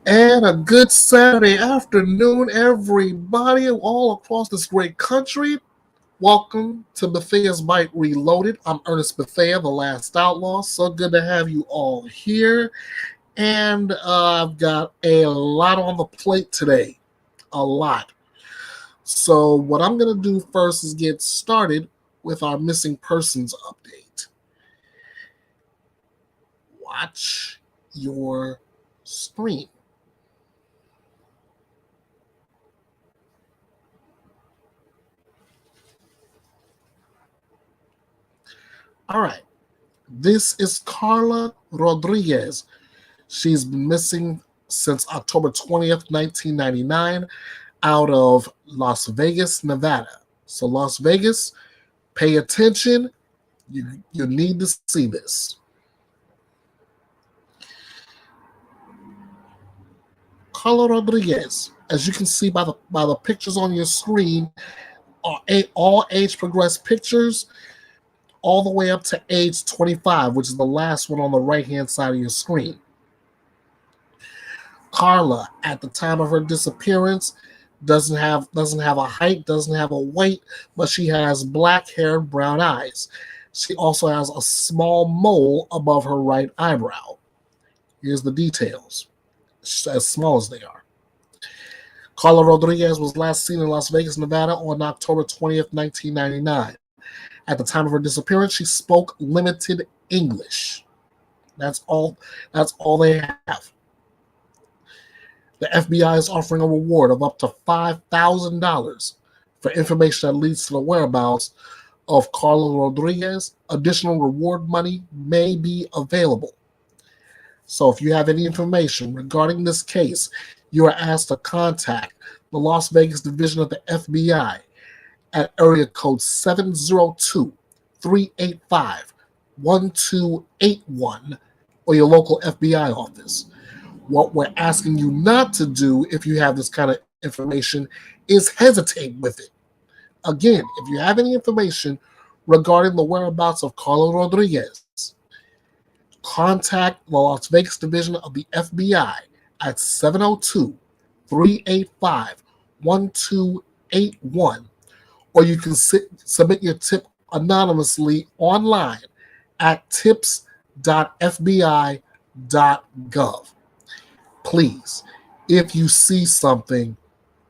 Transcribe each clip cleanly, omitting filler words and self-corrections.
And a good Saturday afternoon, everybody, all across this great country. Welcome to Bethea'S Byte Reloaded. I'm Ernest Bethea, the last outlaw. So good to have you all here. And I've got a lot on the plate today. A lot. So, what I'm going to do first is get started with our missing persons update. Watch your screen. All right. This is Carla Rodriguez. She's been missing since October 20th, 1999, out of Las Vegas, Nevada. So, Las Vegas, pay attention. You need to see this. Carla Rodriguez, as you can see by the pictures on your screen, are all age progressed pictures all the way up to age 25, which is the last one on the right hand side of your screen. Carla, at the time of her disappearance, doesn't have a height, doesn't have a weight, but she has black hair, brown eyes. She also has a small mole above her right eyebrow. Here's the details, as small as they are. Carla Rodriguez was last seen in Las Vegas, Nevada on October 20th, 1999. At the time of her disappearance, she spoke limited English. That's all. That's all they have. The FBI is offering a reward of up to $5,000 for information that leads to the whereabouts of Carla Rodriguez. Additional reward money may be available. So if you have any information regarding this case, you are asked to contact the Las Vegas division of the FBI at area code 702-385-1281 or your local FBI office. What we're asking you not to do if you have this kind of information is hesitate with it. Again, if you have any information regarding the whereabouts of Carla Rodriguez, contact the Las Vegas division of the FBI at 702-385-1281, or you can submit your tip anonymously online at tips.fbi.gov. Please, if you see something,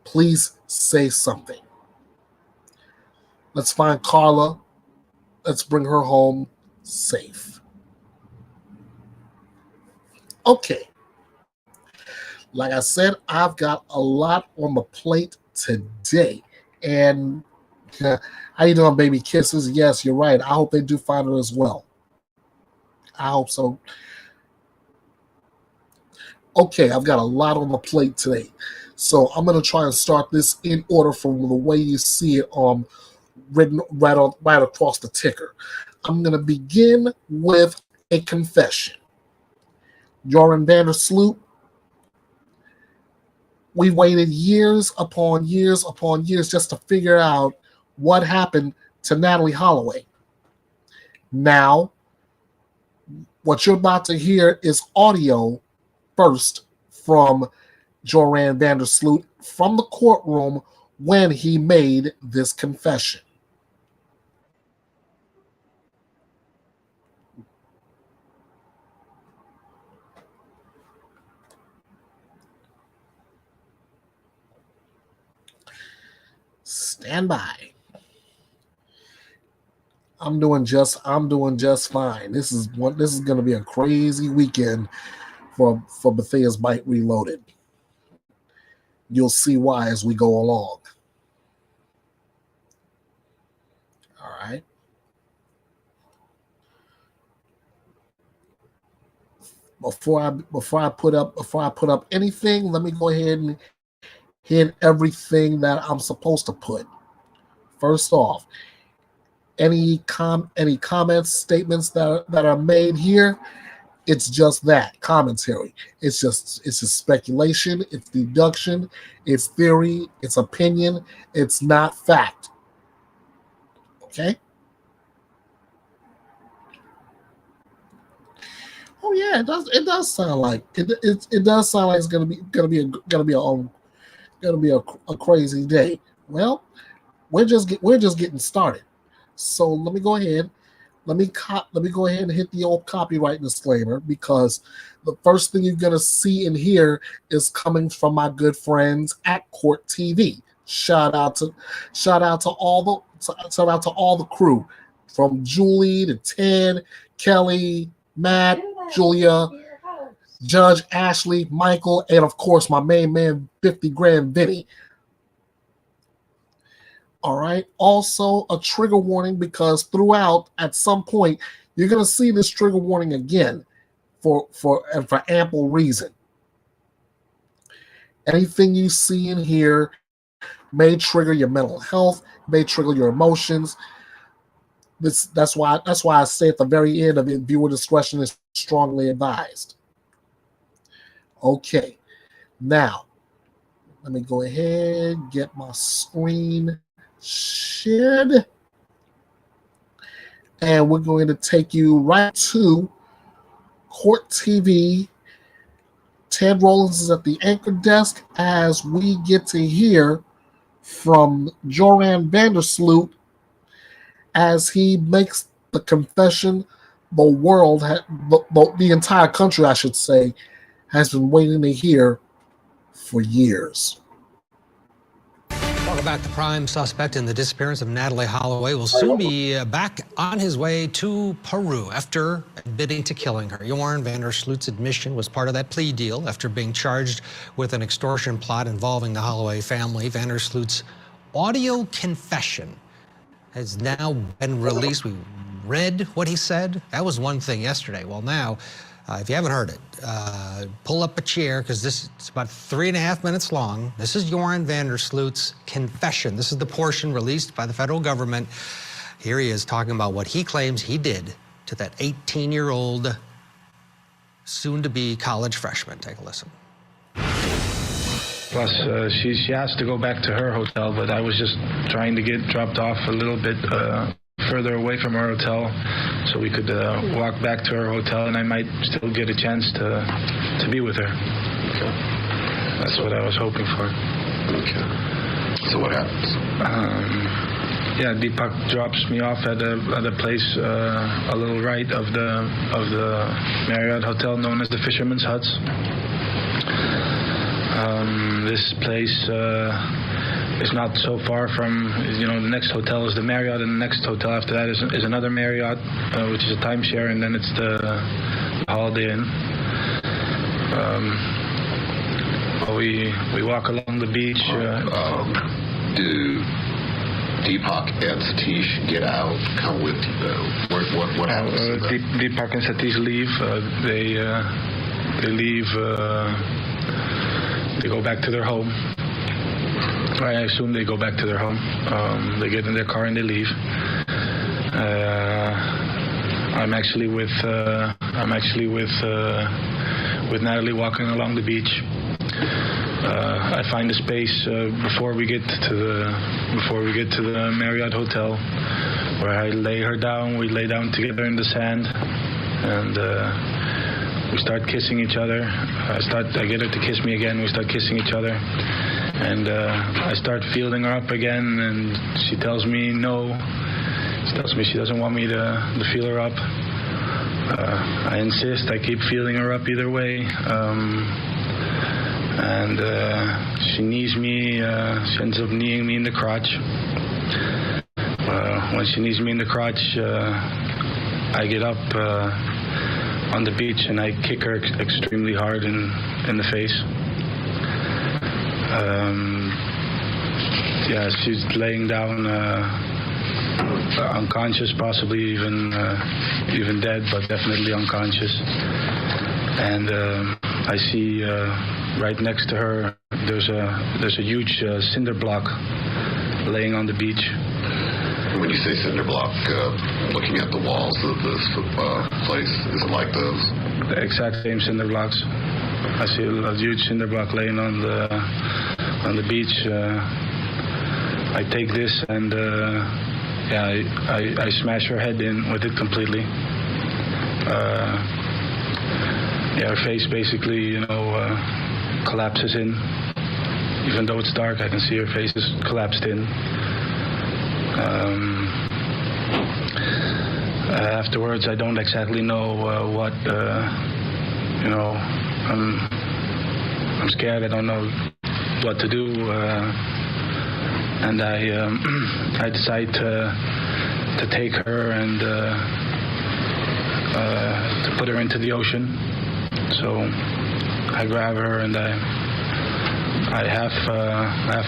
please say something. Let's find Carla. Let's bring her home safe. Okay. Like I said, I've got a lot on the plate today. And how you doing, baby kisses? Yes, you're right. I hope they do find her as well. I hope so. Okay, I've got a lot on the plate today. So I'm going to try and start this in order from the way you see it written right across the ticker. I'm going to begin with a confession. Joran Sloot, we waited years upon years upon years just to figure out what happened to Natalee Holloway. Now, what you're about to hear is audio first from Joran Sloot from the courtroom when he made this confession. Stand by. I'm doing just fine. This is going to be a crazy weekend for Bethea'S Byte Reloaded. You'll see why as we go along. All right. Before I put up anything, let me go ahead and hit everything that I'm supposed to put. First off, any comments, statements that are made here, it's just that commentary. It's just speculation, it's deduction, it's theory, it's opinion, it's not fact. Okay? Oh yeah, it does. It does sound like it does sound like it's gonna be a crazy day. Well, we're just getting started. So let me go ahead. Let me go ahead and hit the old copyright disclaimer because the first thing you're gonna see and hear is coming from my good friends at Court TV. Shout out to all the crew, from Julie to Ted, Kelly, Matt, Julia, Judge Ashley, Michael, and of course my main man 50 Grand Vinny. All right. Also, a trigger warning because throughout, at some point, you're going to see this trigger warning again for ample reason. Anything you see in here may trigger your mental health, may trigger your emotions. That's why I say at the very end of it, viewer discretion is strongly advised. Okay. Now, let me go ahead, get my screen shared, and we're going to take you right to Court TV. Ted Rollins is at the anchor desk as we get to hear from Joran Vandersloot as he makes the confession the entire country, I should say, has been waiting to hear for years. Welcome back. The prime suspect in the disappearance of Natalee Holloway will soon be back on his way to Peru after admitting to killing her. Joran Vandersloot's admission was part of that plea deal after being charged with an extortion plot involving the Holloway family. Vandersloot's audio confession has now been released. We read what he said. That was one thing yesterday. Well, now, if you haven't heard it, pull up a chair because it's about 3.5 minutes long. This is Joran Vandersloot's confession. This is the portion released by the federal government. Here he is talking about what he claims he did to that 18-year-old, soon-to-be college freshman. Take a listen. Plus, she asked to go back to her hotel, but I was just trying to get dropped off a little bit further away from her hotel so we could walk back to her hotel and I might still get a chance to be with her. Okay. That's what I was hoping for. Okay. So what happens? Yeah, Deepak drops me off at a place a little right of the Marriott Hotel known as the Fisherman's Huts. This place is not so far from, the next hotel is the Marriott, and the next hotel after that is another Marriott, which is a timeshare, and then it's the Holiday Inn. We walk along the beach. Do Deepak and Satish get out? Come with what happens? Deepak and Satish leave. They leave. They go back to their home. I assume they go back to their home. They get in their car and they leave. I'm actually with Natalee walking along the beach. I find a space before we get to the Marriott Hotel, where I lay her down. We lay down together in the sand, and we start kissing each other. I get her to kiss me again. We start kissing each other. And I start feeling her up again, and she tells me no. She tells me she doesn't want me to feel her up. I insist. I keep feeling her up either way. And she knees me. She ends up kneeing me in the crotch. When she knees me in the crotch, I get up on the beach and I kick her extremely hard in the face. She's laying down unconscious, possibly even dead, but definitely unconscious. And I see right next to her there's a huge cinder block laying on the beach. When you say cinder block, looking at the walls of this place, is it like those? The exact same cinder blocks. I see a huge cinder block laying on the beach. I take this and I smash her head in with it completely. yeah, her face basically, collapses in. Even though it's dark, I can see her face is collapsed in. Afterwards, I don't exactly know what, I'm scared. I don't know what to do, and I decide to take her and to put her into the ocean. So I grab her and I half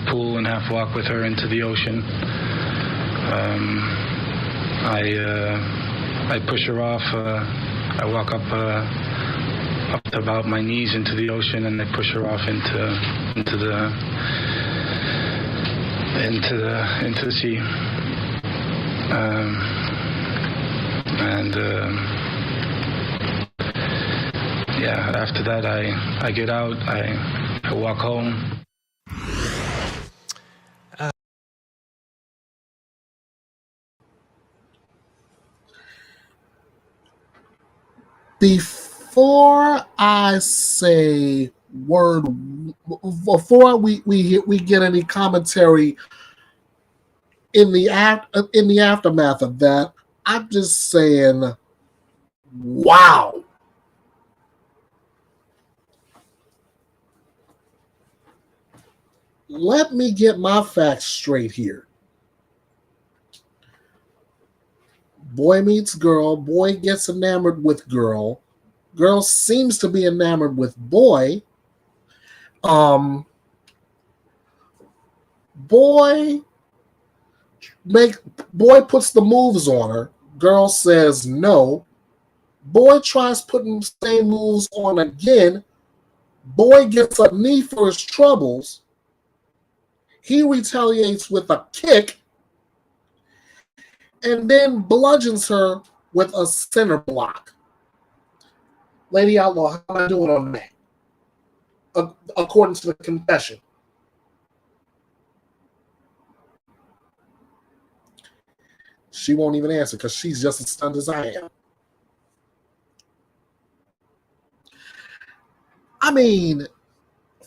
pull and half walk with her into the ocean. I push her off. I walk up to about my knees into the ocean, and I push her off into the sea. Yeah. After that, I get out. I walk home. Before I say word, before we get any commentary in the aftermath of that, I'm just saying, wow. Let me get my facts straight here. Boy meets girl. Boy gets enamored with girl. Girl seems to be enamored with boy. Boy puts the moves on her. Girl says no. Boy tries putting the same moves on again. Boy gets a knee for his troubles. He retaliates with a kick and then bludgeons her with a center block. Lady Outlaw, how am I doing on that? According to the confession. She won't even answer because she's just as stunned as I am. I mean,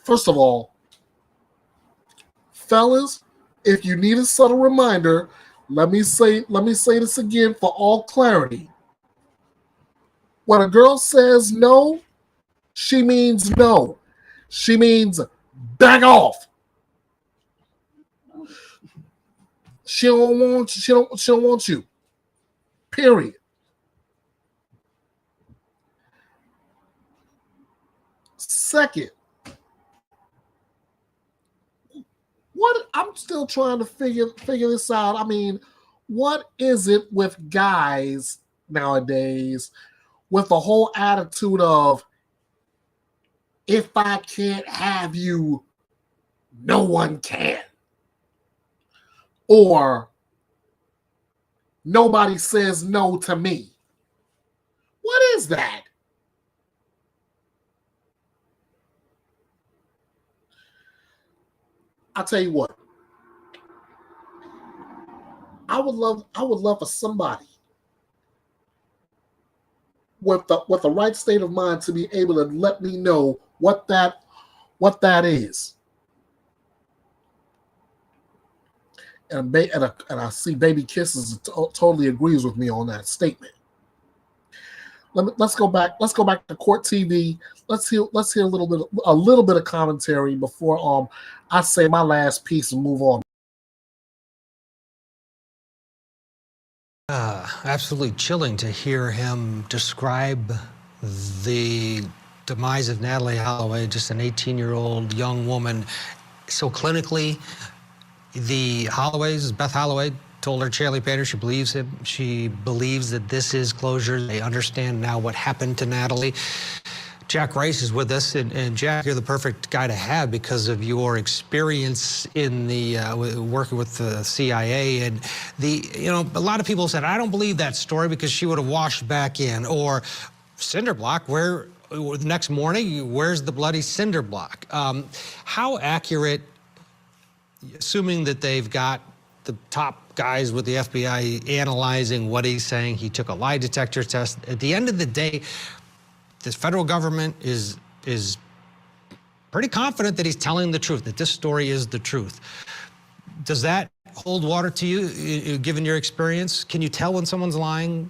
first of all, fellas, if you need a subtle reminder, let me say this again for all clarity. When a girl says no, she means no. She means back off. She don't want you. Period. Second, what I'm still trying to figure this out. I mean, what is it with guys nowadays with the whole attitude of, if I can't have you, no one can? Or nobody says no to me. What is that? I'll tell you what. I would love for somebody with the right state of mind to be able to let me know what that is. And I see Baby Kisses totally agrees with me on that statement. Let's go back to Court TV. Let's hear a little bit of commentary before I say my last piece and move on. Absolutely chilling to hear him describe the demise of Natalee Holloway, just an 18-year-old young woman, so clinically. The Holloways, Beth Holloway, told her Charlie Pater she believes him. She believes that this is closure. They understand now what happened to Natalee. Jack Rice is with us, and Jack, you're the perfect guy to have because of your experience in the working with the CIA. And a lot of people said, I don't believe that story because she would have washed back in. Or cinder block, where the next morning, where's the bloody cinder block? How accurate, assuming that they've got the top guys with the FBI analyzing what he's saying, he took a lie detector test. At the end of the day, the federal government is pretty confident that he's telling the truth, that this story is the truth. Does that hold water to you, given your experience? Can you tell when someone's lying?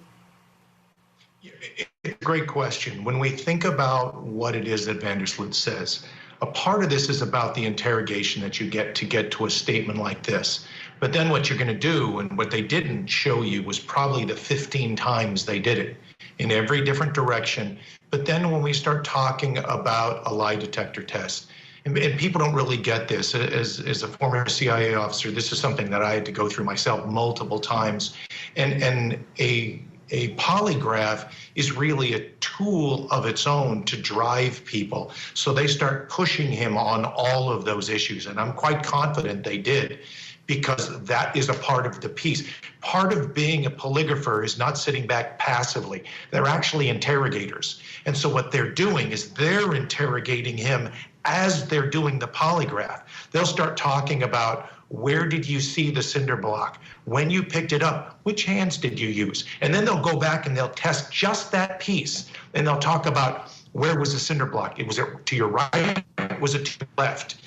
It's a great question. When we think about what it is that Vandersloot says, a part of this is about the interrogation that you get to a statement like this. But then what you're going to do, and what they didn't show you, was probably the 15 times they did it in every different direction. But then when we start talking about a lie detector test, and people don't really get this, as a former CIA officer, this is something that I had to go through myself multiple times. And a polygraph is really a tool of its own to drive people. So they start pushing him on all of those issues. And I'm quite confident they did, because that is a part of the piece. Part of being a polygrapher is not sitting back passively. They're actually interrogators. And so what they're doing is they're interrogating him as they're doing the polygraph. They'll start talking about, where did you see the cinder block? When you picked it up, which hands did you use? And then they'll go back and they'll test just that piece. And they'll talk about, where was the cinder block? Was it to your right? Was it to your left?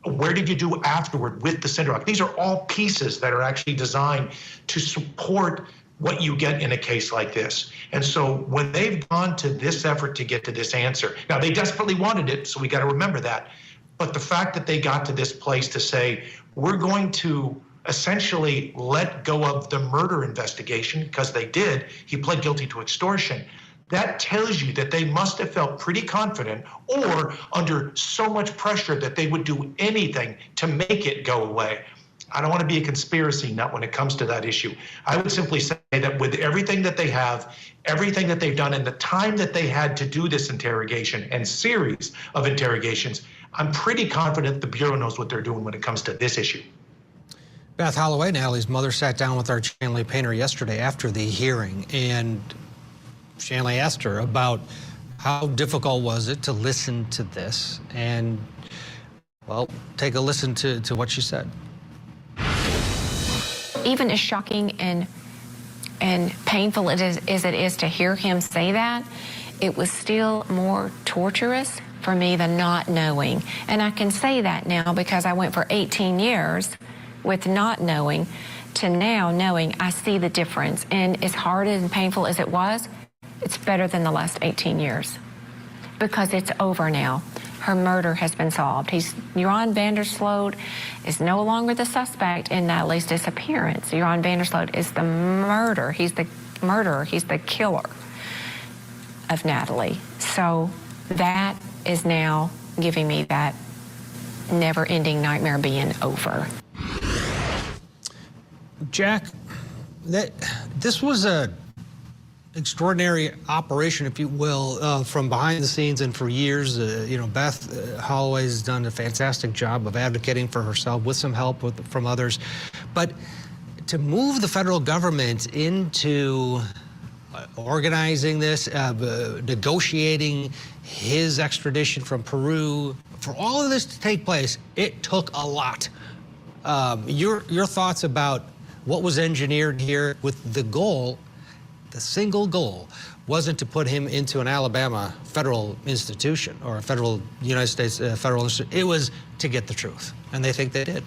Where did you do afterward with the cinder block? These are all pieces that are actually designed to support what you get in a case like this. And so when they've gone to this effort to get to this answer, now they desperately wanted it, so we got to remember that. But the fact that they got to this place to say, we're going to essentially let go of the murder investigation, because they did, he pled guilty to extortion. That tells you that they must have felt pretty confident, or under so much pressure, that they would do anything to make it go away. I don't want to be a conspiracy nut when it comes to that issue. I would simply say that with everything that they have, everything that they've done, and the time that they had to do this interrogation and series of interrogations, I'm pretty confident the Bureau knows what they're doing when it comes to this issue. Beth Holloway, Natalee's mother, sat down with our Shanley Painter yesterday after the hearing, and Shanley asked her about how difficult was it to listen to this, and, well, take a listen to what she said. Even as shocking and painful as it is to hear him say that, it was still more torturous for me than not knowing. And I can say that now because I went for 18 years with not knowing to now knowing. I see the difference. And as hard and painful as it was, it's better than the last 18 years because it's over now. Her murder has been solved. Joran Vandersloot is no longer the suspect in Natalee's disappearance. Joran Vandersloot is the murderer. He's the murderer. He's the killer of Natalee. So that is now giving me that never-ending nightmare being over. Jack, this was a extraordinary operation, if you will, from behind the scenes, and for years, you know, Beth Holloway's done a fantastic job of advocating for herself with some help from others. But to move the federal government into organizing this, negotiating his extradition from Peru, for all of this to take place, it took a lot. Your thoughts about what was engineered here with the goal, the single goal, wasn't to put him into an Alabama federal institution or a federal United States federal institution. It was to get the truth, and they think they did.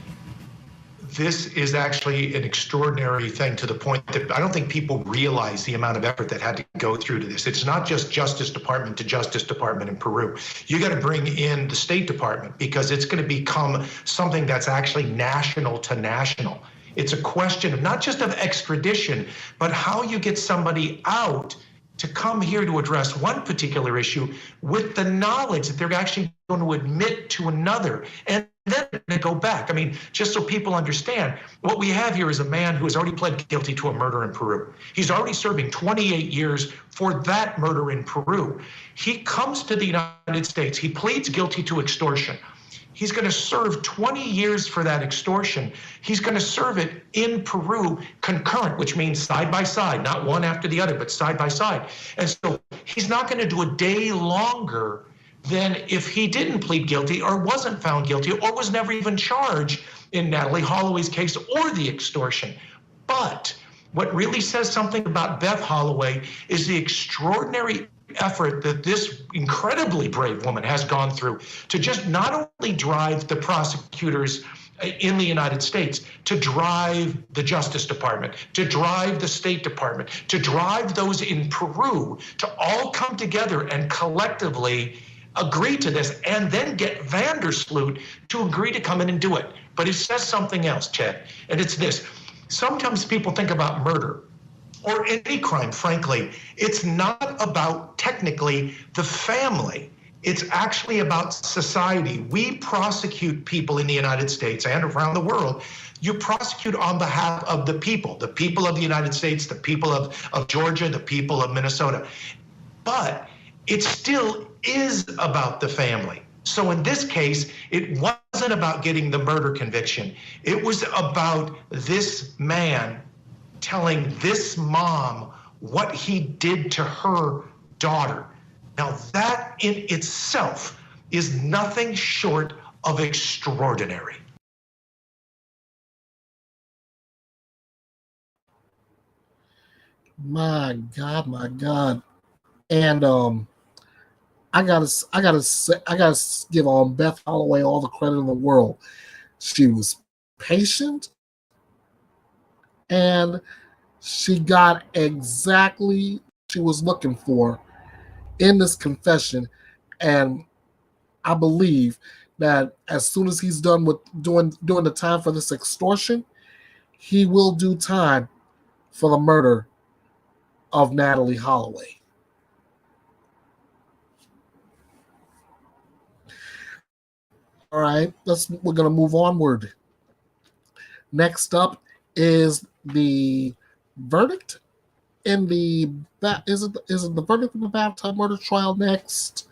This is actually an extraordinary thing, to the point that I don't think people realize the amount of effort that had to go through to this. It's not just Justice Department to Justice Department in Peru. You got to bring in the State Department, because it's going to become something that's actually national to national. It's a question of not just of extradition, but how you get somebody out to come here to address one particular issue with the knowledge that they're actually going to admit to another, and then they go back. I mean, just so people understand, what we have here is a man who has already pled guilty to a murder in Peru. He's already serving 28 years for that murder in Peru. He comes to the United States. He pleads guilty to extortion. He's going to serve 20 years for that extortion. He's going to serve it in Peru concurrent, which means side by side, not one after the other, but side by side. And so he's not going to do a day longer than if he didn't plead guilty or wasn't found guilty or was never even charged in Natalee Holloway's case or the extortion. But what really says something about Beth Holloway is the extraordinary effort that this incredibly brave woman has gone through to just not only drive the prosecutors in the United States, to drive the Justice Department, to drive the State Department, to drive those in Peru, to all come together and collectively agree to this, and then get Vandersloot to agree to come in and do it. But he says something else, Chad, and it's this. Sometimes people think about murder or any crime, frankly. It's not about technically the family. It's actually about society. We prosecute people in the United States and around the world. You prosecute on behalf of the people of the United States, the people of Georgia, the people of Minnesota. But it still is about the family. So in this case, it wasn't about getting the murder conviction. It was about this man telling this mom what he did to her daughter. Now that in itself is nothing short of extraordinary. My God. And I gotta give Beth Holloway all the credit in the world. She was patient, and she got exactly what she was looking for in this confession. And I believe that as soon as he's done with doing the time for this extortion, he will do time for the murder of Natalee Holloway. All right, we're gonna move onward. Next up is the verdict in the is it the verdict in the Bathtub murder trial next?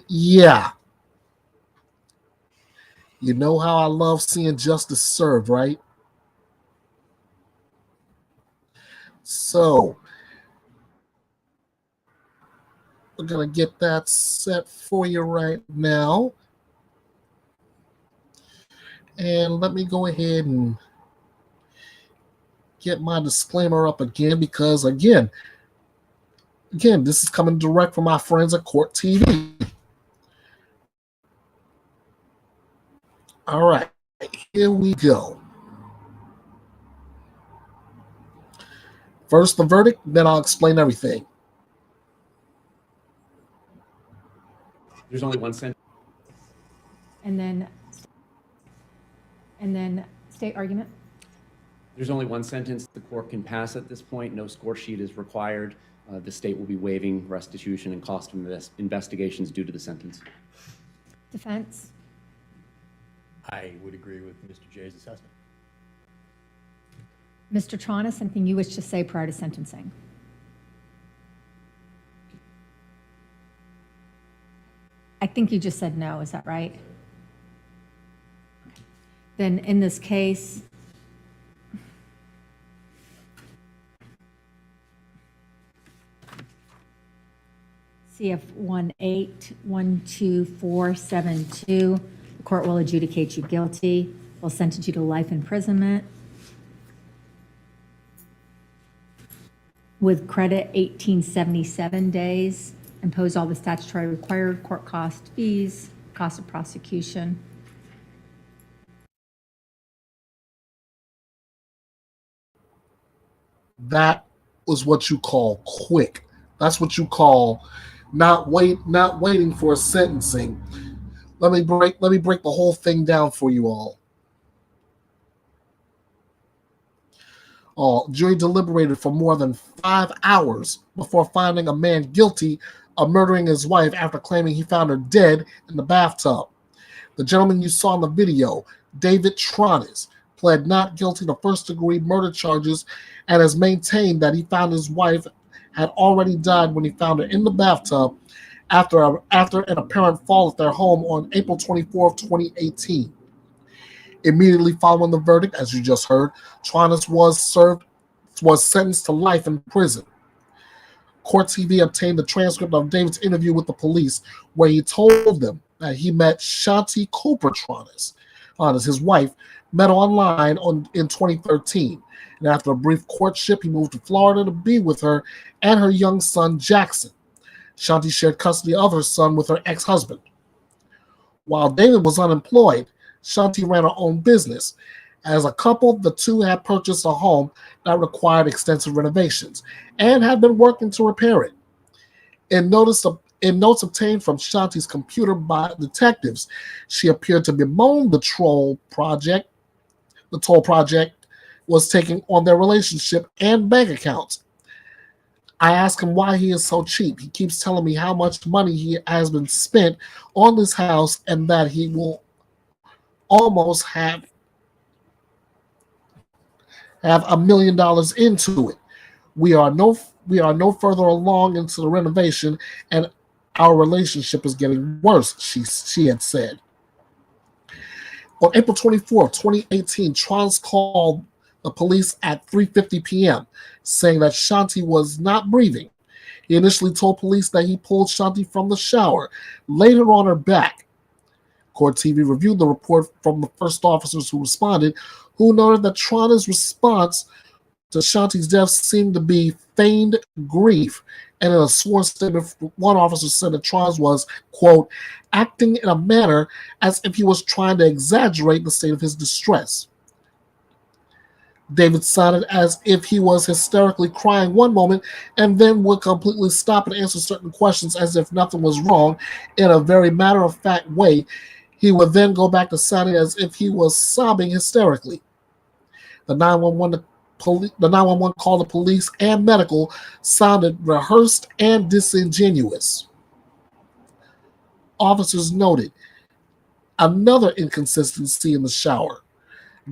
Yeah. You know how I love seeing justice served, right? So we're gonna get that set for you right now. And let me go ahead and get my disclaimer up again, because again, this is coming direct from my friends at Court TV. All right, here we go. First the verdict, then I'll explain everything. There's only one sentence. And then state argument. There's only one sentence the court can pass at this point. No score sheet is required. The state will be waiving restitution and cost of investigations due to the sentence. Defense. I would agree with Mr. Jay's assessment. Mr. Tronnes, something you wish to say prior to sentencing? I think you just said no, is that right? Then in this case, CF 1812472, the court will adjudicate you guilty, will sentence you to life imprisonment with credit 1877 days, impose all the statutory required court cost fees, cost of prosecution. That was what you call quick. That's what you call not waiting for a sentencing. Let me break the whole thing down for you all. Jury deliberated for more than 5 hours before finding a man guilty of murdering his wife after claiming he found her dead in the bathtub. The gentleman you saw in the video, David Tronnes, pled not guilty to first-degree murder charges and has maintained that he found his wife had already died when he found her in the bathtub after an apparent fall at their home on April 24th, 2018. Immediately following the verdict, as you just heard, Tronnes was sentenced to life in prison. Court TV obtained the transcript of David's interview with the police, where he told them that he met Shanti Cooper Tronnes, his wife, met online in 2013. And after a brief courtship, he moved to Florida to be with her and her young son, Jackson. Shanti shared custody of her son with her ex-husband. While David was unemployed, Shanti ran her own business. As a couple, the two had purchased a home that required extensive renovations and had been working to repair it. In notes obtained from Shanti's computer by detectives, she appeared to bemoan the toll project was taking on their relationship and bank accounts. I ask him why he is so cheap. He keeps telling me how much money he has been spent on this house and that he will almost have $1 million into it. We are no further along into the renovation, and our relationship is getting worse, she had said. On April 24, 2018, Tronnes called the police at 3:50 p.m., saying that Shanti was not breathing. He initially told police that he pulled Shanti from the shower, laid her on her back. Court TV reviewed the report from the first officers who responded, who noted that Tronnes' response to Shanti's death seemed to be feigned grief. And in a sworn statement, one officer said that Tronnes was, quote, acting in a manner as if he was trying to exaggerate the state of his distress. David sounded as if he was hysterically crying one moment and then would completely stop and answer certain questions as if nothing was wrong in a very matter-of-fact way. He would then go back to sounding as if he was sobbing hysterically. The 911 call to police and medical sounded rehearsed and disingenuous. Officers noted another inconsistency in the shower.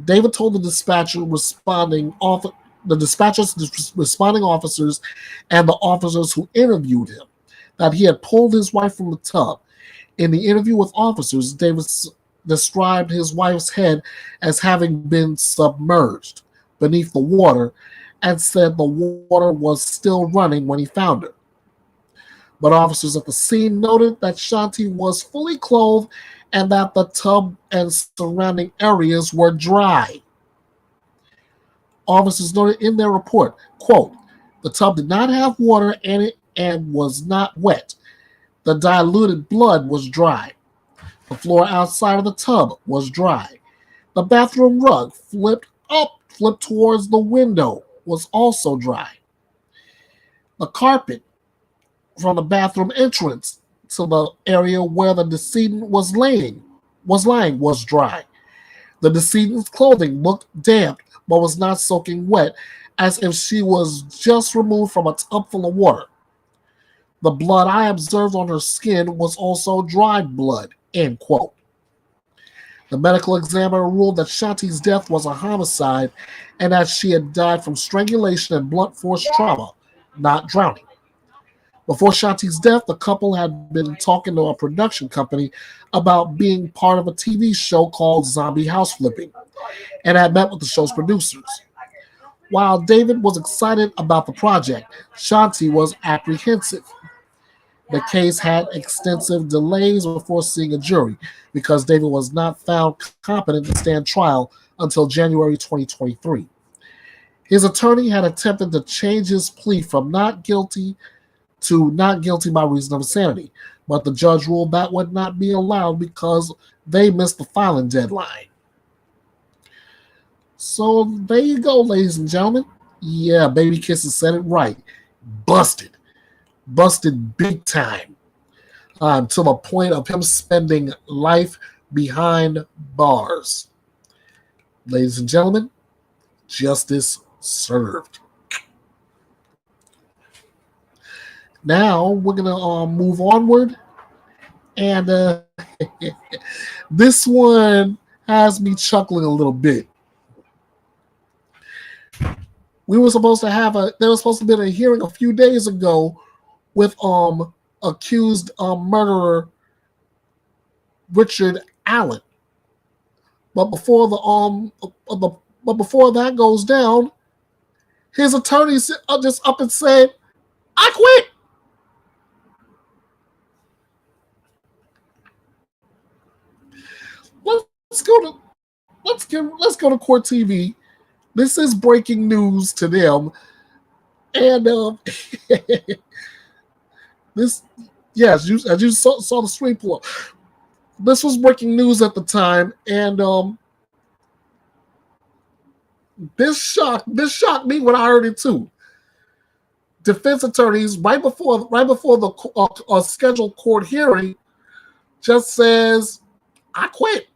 David told the dispatcher's responding officers and the officers who interviewed him that he had pulled his wife from the tub. In the interview with officers, David described his wife's head as having been submerged beneath the water and said the water was still running when he found her. But officers at the scene noted that Shanti was fully clothed and that the tub and surrounding areas were dry. Officers noted in their report, quote, the tub did not have water in it and was not wet. The diluted blood was dry. The floor outside of the tub was dry. The bathroom rug flipped towards the window was also dry. The carpet from the bathroom entrance to the area where the decedent was lying was dry. The decedent's clothing looked damp but was not soaking wet, as if she was just removed from a tub full of water. The blood I observed on her skin was also dried blood, end quote. The medical examiner ruled that Shanti's death was a homicide and that she had died from strangulation and blunt force trauma, not drowning. Before Shanti's death, the couple had been talking to a production company about being part of a TV show called Zombie House Flipping and had met with the show's producers. While David was excited about the project, Shanti was apprehensive. The case had extensive delays before seeing a jury because David was not found competent to stand trial until January 2023. His attorney had attempted to change his plea from not guilty to not guilty by reason of insanity, but the judge ruled that would not be allowed because they missed the filing deadline. So there you go, ladies and gentlemen. Yeah, Baby Kisses said it right. Busted big time, to the point of him spending life behind bars. Ladies and gentlemen, justice served. Now we're gonna move onward, and this one has me chuckling a little bit. There was supposed to be a hearing a few days ago with accused murderer Richard Allen, but before that goes down, his attorneys just up and said, "I quit." Let's go to let's go to Court TV. This is breaking news to them, and this, yes, as you saw the screen pull up. This was breaking news at the time, and this shocked me when I heard it too. Defense attorneys right before the scheduled court hearing just says, "I quit."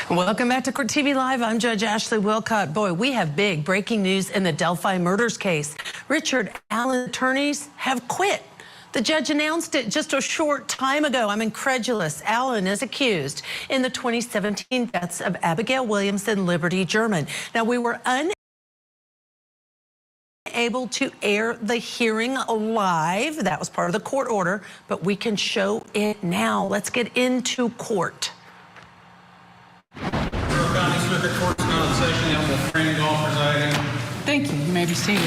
Welcome back to Court TV Live. I'm Judge Ashley Wilcott. Boy, we have big breaking news in the Delphi murders case. Richard Allen's attorneys have quit. The judge announced it just a short time ago. I'm incredulous. Allen is accused in the 2017 deaths of Abigail Williams and Liberty German. Now, we were unable to air the hearing live. That was part of the court order, but we can show it now. Let's get into court. The court's now in session. Elmer Franagall presiding. Thank you. You may be seated.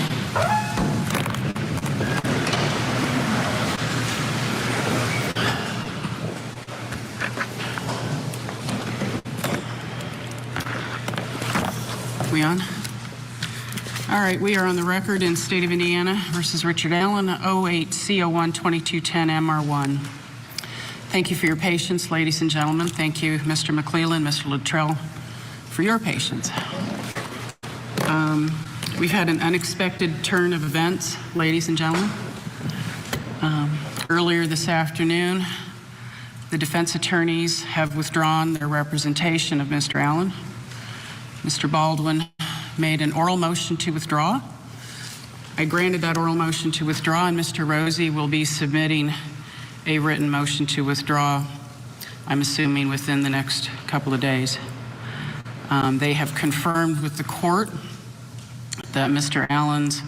We on? All right, we are on the record in State of Indiana versus Richard Allen, 08C01-2210 MR1. Thank you for your patience, ladies and gentlemen. Thank you, Mr. McClellan, Mr. Luttrell, for your patience. We've had an unexpected turn of events, ladies and gentlemen. Earlier this afternoon, the defense attorneys have withdrawn their representation of Mr. Allen. Mr. Baldwin made an oral motion to withdraw. I granted that oral motion to withdraw, and Mr. Rosie will be submitting a written motion to withdraw, I'm assuming within the next couple of days. They have confirmed with the court that Mr. Allen's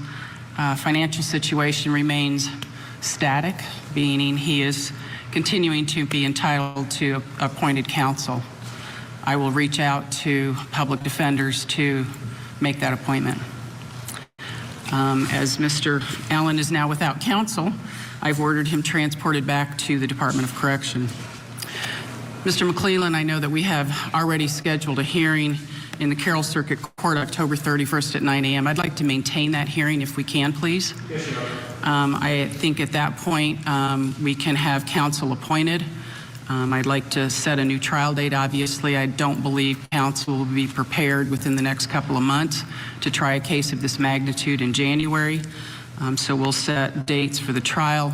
financial situation remains static, meaning he is continuing to be entitled to appointed counsel. I will reach out to public defenders to make that appointment. As Mr. Allen is now without counsel, I've ordered him transported back to the Department of Correction. Mr. McClellan, I know that we have already scheduled a hearing in the Carroll Circuit Court October 31st at 9 a.m. I'd like to maintain that hearing if we can, please. Yes, Your Honor. I think at that point we can have counsel appointed. I'd like to set a new trial date. Obviously, I don't believe counsel will be prepared within the next couple of months to try a case of this magnitude in January. So we'll set dates for the trial.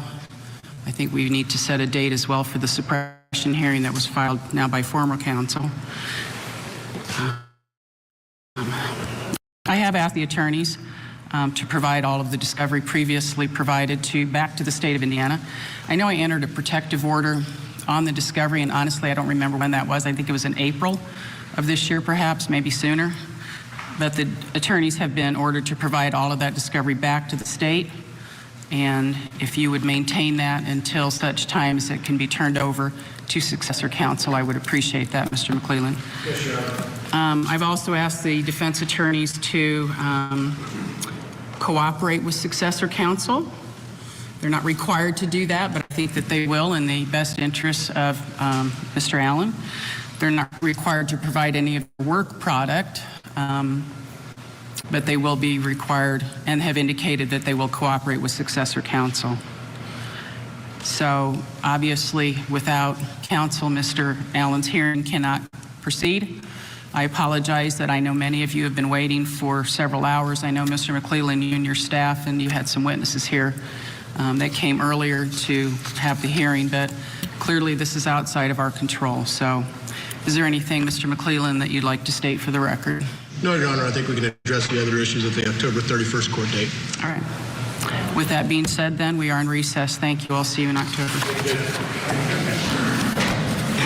I think we need to set a date as well for the suppression hearing that was filed now by former counsel. I have asked the attorneys to provide all of the discovery previously provided back to the state of Indiana. I know I entered a protective order on the discovery, and honestly, I don't remember when that was. I think it was in April of this year, perhaps, maybe sooner. But the attorneys have been ordered to provide all of that discovery back to the state. And if you would maintain that until such time as it can be turned over to successor counsel, I would appreciate that, Mr. McClellan. Yes, Your Honor. I've also asked the defense attorneys to cooperate with successor counsel. They're not required to do that, but I think that they will in the best interests of Mr. Allen. They're not required to provide any of the work product, but they will be required and have indicated that they will cooperate with successor counsel. So obviously, without counsel, Mr. Allen's hearing cannot proceed. I apologize that I know many of you have been waiting for several hours. I know, Mr. McClellan, you and your staff, and you had some witnesses here that came earlier to have the hearing, but clearly this is outside of our control. So is there anything, Mr. McClellan, that you'd like to state for the record? No, Your Honor. I think we can address the other issues at the October 31st court date. All right. With that being said, then, we are in recess. Thank you. I'll see you in October.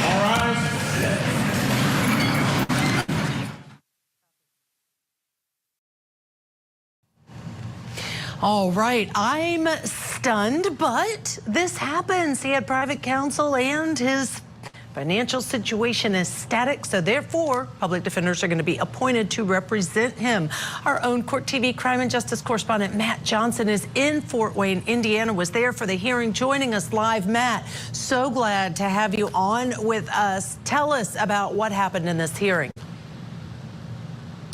All rise. All right, I'm stunned, but this happens. He had private counsel and his Financial situation is static, so therefore, public defenders are going to be appointed to represent him. Our own Court TV crime and justice correspondent Matt Johnson is in Fort Wayne, Indiana, was there for the hearing, joining us live. Matt, so glad to have you on with us. Tell us about what happened in this hearing.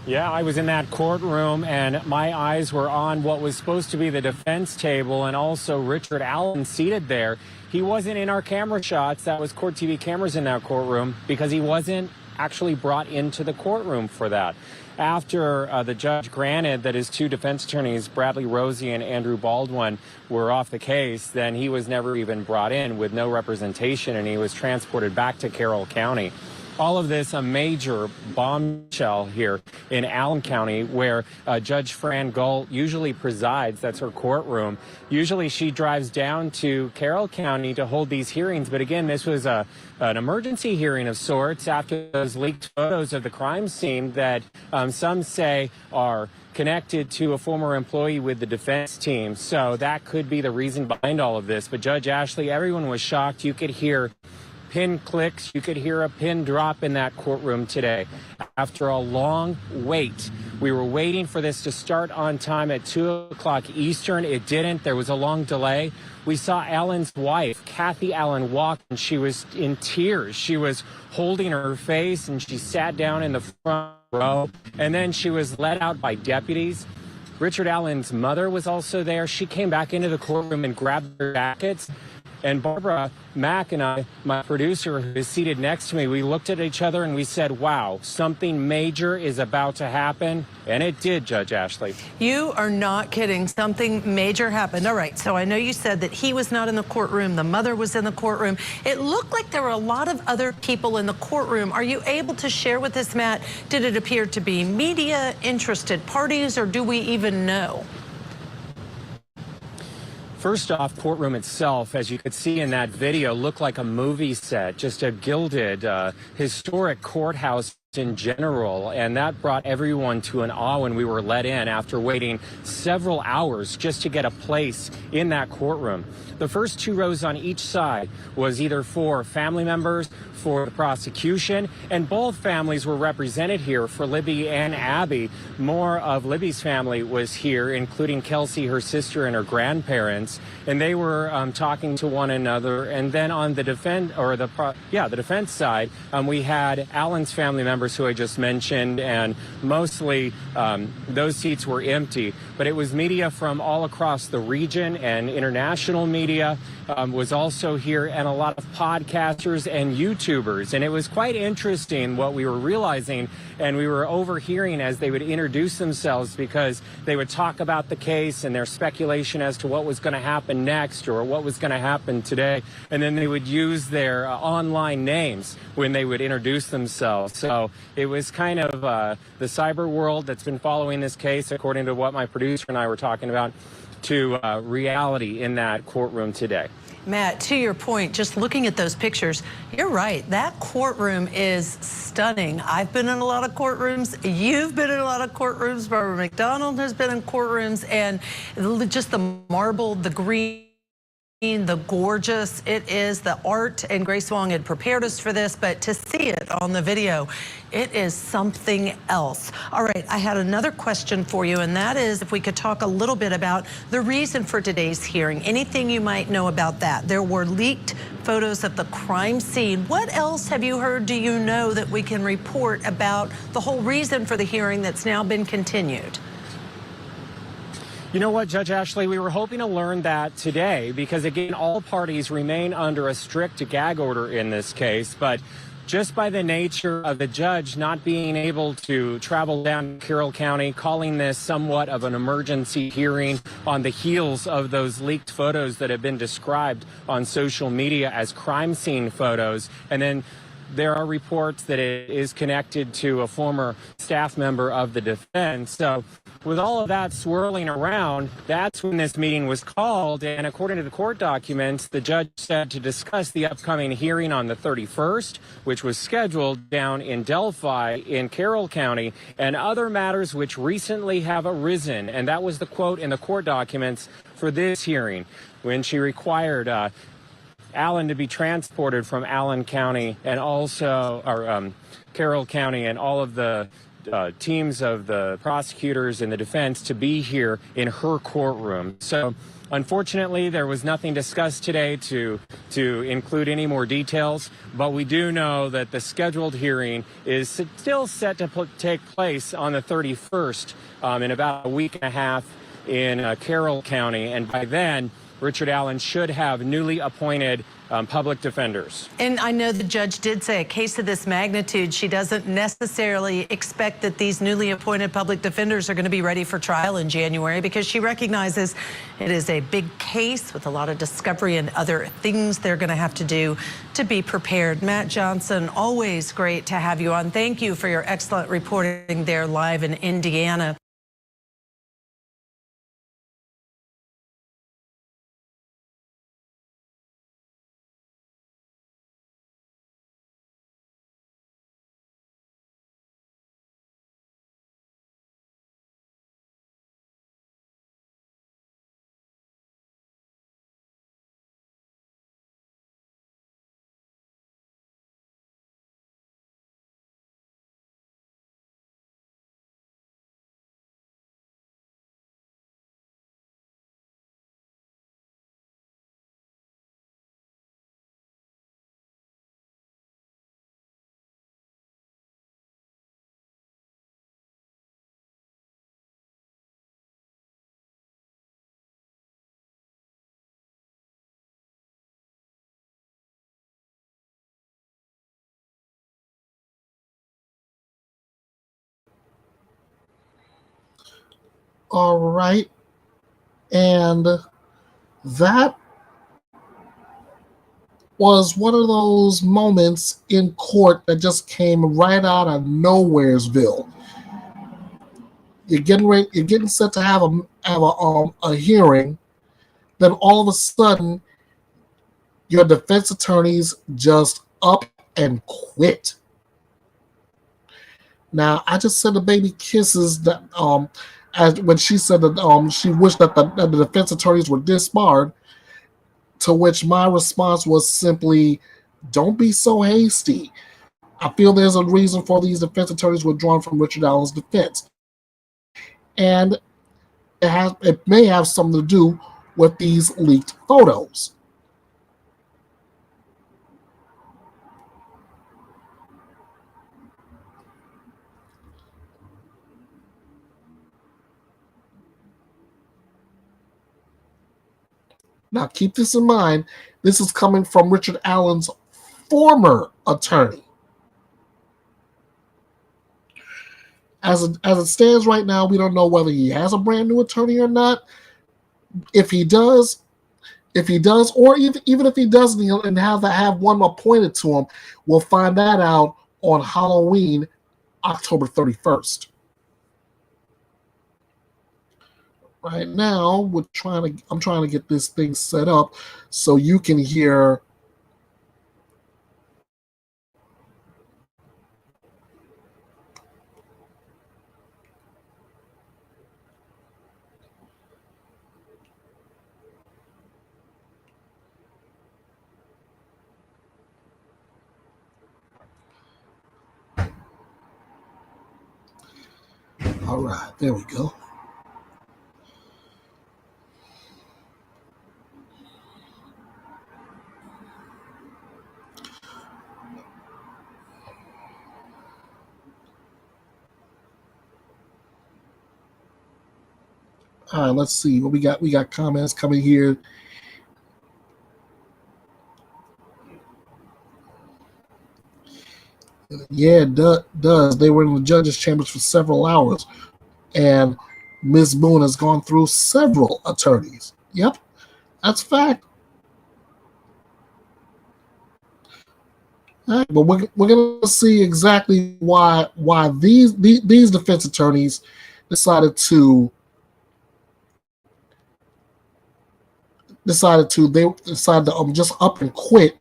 Yeah, I was in that courtroom and my eyes were on what was supposed to be the defense table and also Richard Allen seated there. He wasn't in our camera shots. That was Court TV cameras in that courtroom because he wasn't actually brought into the courtroom for that. After the judge granted that his two defense attorneys, Bradley Rosie and Andrew Baldwin, were off the case, then he was never even brought in with no representation and he was transported back to Carroll County. All of this a major bombshell here in Allen County where Judge Fran Gull usually presides. That's her courtroom. Usually she drives down to Carroll County to hold these hearings. But again, this was an emergency hearing of sorts after those leaked photos of the crime scene that some say are connected to a former employee with the defense team. So that could be the reason behind all of this. But Judge Ashley, everyone was shocked. You could hear pin clicks. You could hear a pin drop in that courtroom today. After a long wait, we were waiting for this to start on time at 2 o'clock Eastern. It didn't. There was a long delay. We saw Allen's wife, Kathy Allen, walk, and she was in tears. She was holding her face, and she sat down in the front row, and then she was let out by deputies. Richard Allen's mother was also there. She came back into the courtroom and grabbed her jackets. And Barbara Mack and I, my producer who is seated next to me, we looked at each other and we said, wow, something major is about to happen. And it did, Judge Ashley. You are not kidding. Something major happened. All right. So I know you said that he was not in the courtroom. The mother was in the courtroom. It looked like there were a lot of other people in the courtroom. Are you able to share with us, Matt? Did it appear to be media, interested parties, or do we even know? First off, courtroom itself, as you could see in that video, looked like a movie set, just a gilded, historic courthouse in general, and that brought everyone to an awe when we were let in after waiting several hours just to get a place in that courtroom. The first two rows on each side was either for family members, for the prosecution, and both families were represented here for Libby and Abby. More of Libby's family was here, including Kelsey, her sister, and her grandparents, and they were talking to one another. And then on the defense side, we had Allen's family members who I just mentioned, and mostly those seats were empty. But it was media from all across the region, and international media was also here, and a lot of podcasters and YouTubers. And it was quite interesting what we were realizing, and we were overhearing as they would introduce themselves, because they would talk about the case and their speculation as to what was going to happen next or what was going to happen today. And then they would use their online names when they would introduce themselves. So it was kind of the cyber world that's been following this case, according to what my producer and I were talking about, to reality in that courtroom today. Matt, to your point, just looking at those pictures, you're right. That courtroom is stunning. I've been in a lot of courtrooms. You've been in a lot of courtrooms. Barbara McDonald has been in courtrooms. And just the marble, the green, the gorgeous it is, the art, and Grace Wong had prepared us for this, but to see it on the video, it is something else. All right, I had another question for you, and that is if we could talk a little bit about the reason for today's hearing. Anything you might know about that? There were leaked photos of the crime scene. What else have you heard, do you know, that we can report about the whole reason for the hearing that's now been continued? You know what, Judge Ashley, we were hoping to learn that today because, again, all parties remain under a strict gag order in this case. But just by the nature of the judge not being able to travel down to Carroll County, calling this somewhat of an emergency hearing on the heels of those leaked photos that have been described on social media as crime scene photos, and then there are reports that it is connected to a former staff member of the defense. So with all of that swirling around, that's when this meeting was called. And according to the court documents, the judge said to discuss the upcoming hearing on the 31st, which was scheduled down in Delphi in Carroll County, and other matters which recently have arisen. And that was the quote in the court documents for this hearing, when she required Allen to be transported from Allen County and also, or Carroll County, and all of the teams of the prosecutors and the defense to be here in her courtroom. So unfortunately, there was nothing discussed today to include any more details, but we do know that the scheduled hearing is still set to take place on the 31st in about a week and a half in Carroll County, and by then Richard Allen should have newly appointed public defenders. And I know the judge did say a case of this magnitude, she doesn't necessarily expect that these newly appointed public defenders are going to be ready for trial in January, because she recognizes it is a big case with a lot of discovery and other things they're going to have to do to be prepared. Matt Johnson, always great to have you on. Thank you for your excellent reporting there live in Indiana. All right. And that was one of those moments in court that just came right out of nowheresville. You're getting set to have a hearing, then all of a sudden your defense attorneys just up and quit. Now, I just said the baby kisses that as when she said that she wished that the defense attorneys were disbarred, to which my response was simply, don't be so hasty. I feel there's a reason for these defense attorneys withdrawing from Richard Allen's defense. And it may have something to do with these leaked photos. Now, keep this in mind. This is coming from Richard Allen's former attorney. As it stands right now, we don't know whether he has a brand new attorney or not. If he does, or even if he doesn't, and have one appointed to him, we'll find that out on Halloween, October 31st. Right now, I'm trying to get this thing set up so you can hear. All right, there we go. All right, let's see what we got. We got comments coming here. Yeah, it does. They were in the judges' chambers for several hours, and Ms. Boone has gone through several attorneys. Yep, that's fact. All right, but we're going to see exactly why these defense attorneys decided to just up and quit.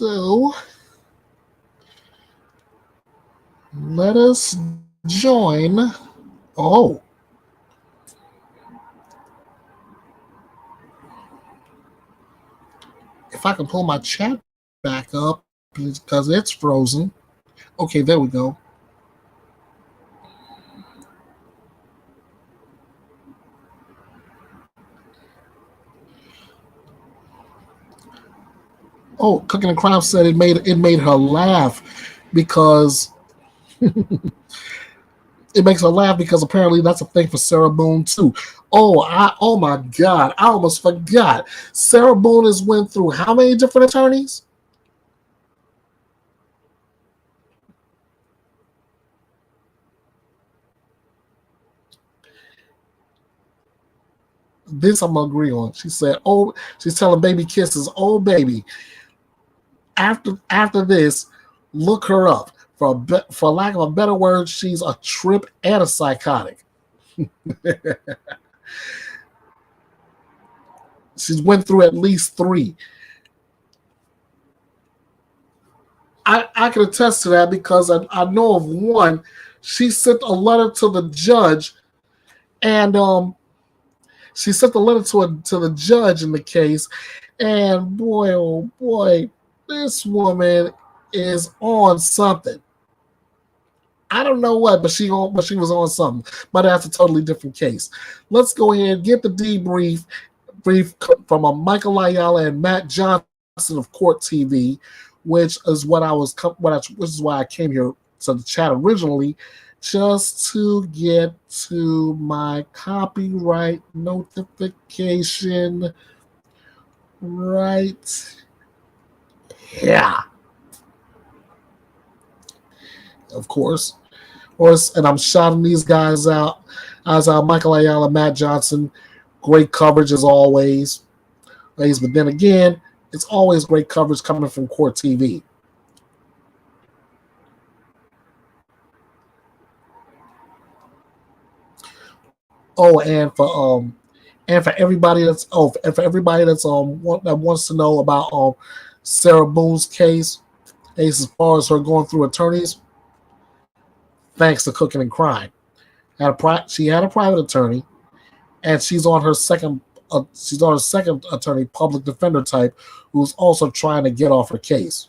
So let us join. Oh. If I can pull my chat back up because it's frozen. Okay, there we go. Oh, Cooking and Crime said it made her laugh because it makes her laugh because apparently that's a thing for Sarah Boone too. Oh my God, I almost forgot. Sarah Boone has went through how many different attorneys? This I'm gonna agree on. She said, "Oh, she's telling Baby Kisses, oh baby. After this, look her up. For lack of a better word, she's a trip and a psychotic." She's went through at least 3. I can attest to that because I know of one. She sent a letter to the judge, and she sent the letter to the judge in the case, and boy, oh boy, this woman is on something. I don't know what, but she was on something. But that's a totally different case. Let's go ahead and get the debrief from Michael Ayala and Matt Johnson of Court TV, which is why I came here to the chat originally, just to get to my copyright notification right here. Of course, and I'm shouting these guys out. As Michael Ayala, Matt Johnson, great coverage as always. But then again, it's always great coverage coming from Court TV. Oh, and for everybody that wants to know about Sarah Boone's case as far as her going through attorneys, thanks to Cooking and Crime. She had a private attorney, and she's on her second attorney, public defender type, who's also trying to get off her case.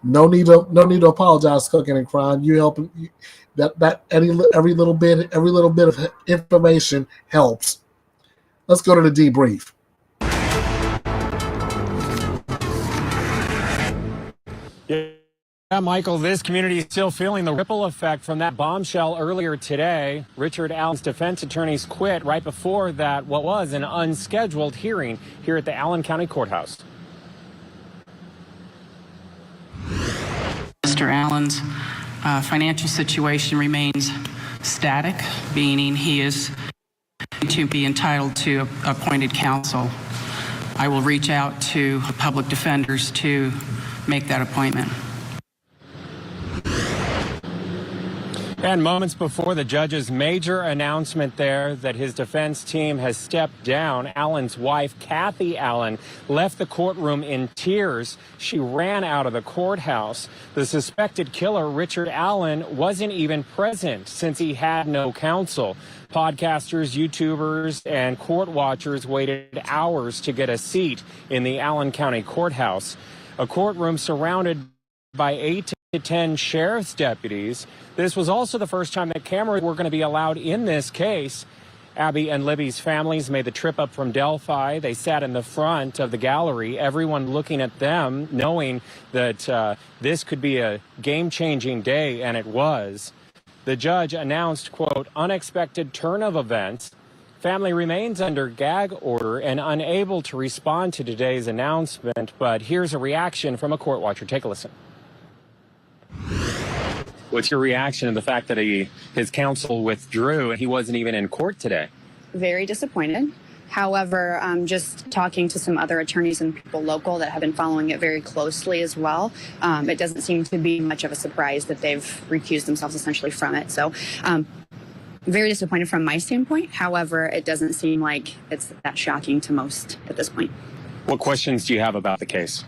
No need to apologize, Cooking and Crime. You helping that every little bit of information helps. Let's go to the debrief. Yeah, Michael, this community is still feeling the ripple effect from that bombshell earlier today. Richard Allen's defense attorneys quit right before that, what was an unscheduled hearing here at the Allen County Courthouse. Mr. Allen's financial situation remains static, meaning he is to be entitled to appointed counsel. I will reach out to public defenders to make that appointment. And moments before the judge's major announcement there that his defense team has stepped down, Allen's wife, Kathy Allen, left the courtroom in tears. She ran out of the courthouse. The suspected killer, Richard Allen, wasn't even present since he had no counsel. Podcasters, YouTubers, and court watchers waited hours to get a seat in the Allen County Courthouse, a courtroom surrounded by 8 to 10 sheriff's deputies. This was also the first time that cameras were going to be allowed in this case. Abby and Libby's families made the trip up from Delphi. They sat in the front of the gallery, everyone looking at them, knowing that this could be a game-changing day, and it was. The judge announced, quote, unexpected turn of events. Family remains under gag order and unable to respond to today's announcement, but here's a reaction from a court watcher. Take a listen. What's your reaction to the fact that his counsel withdrew and he wasn't even in court today? Very disappointed. However, just talking to some other attorneys and people local that have been following it very closely as well, it doesn't seem to be much of a surprise that they've recused themselves essentially from it. So very disappointed from my standpoint. However, it doesn't seem like it's that shocking to most at this point. What questions do you have about the case?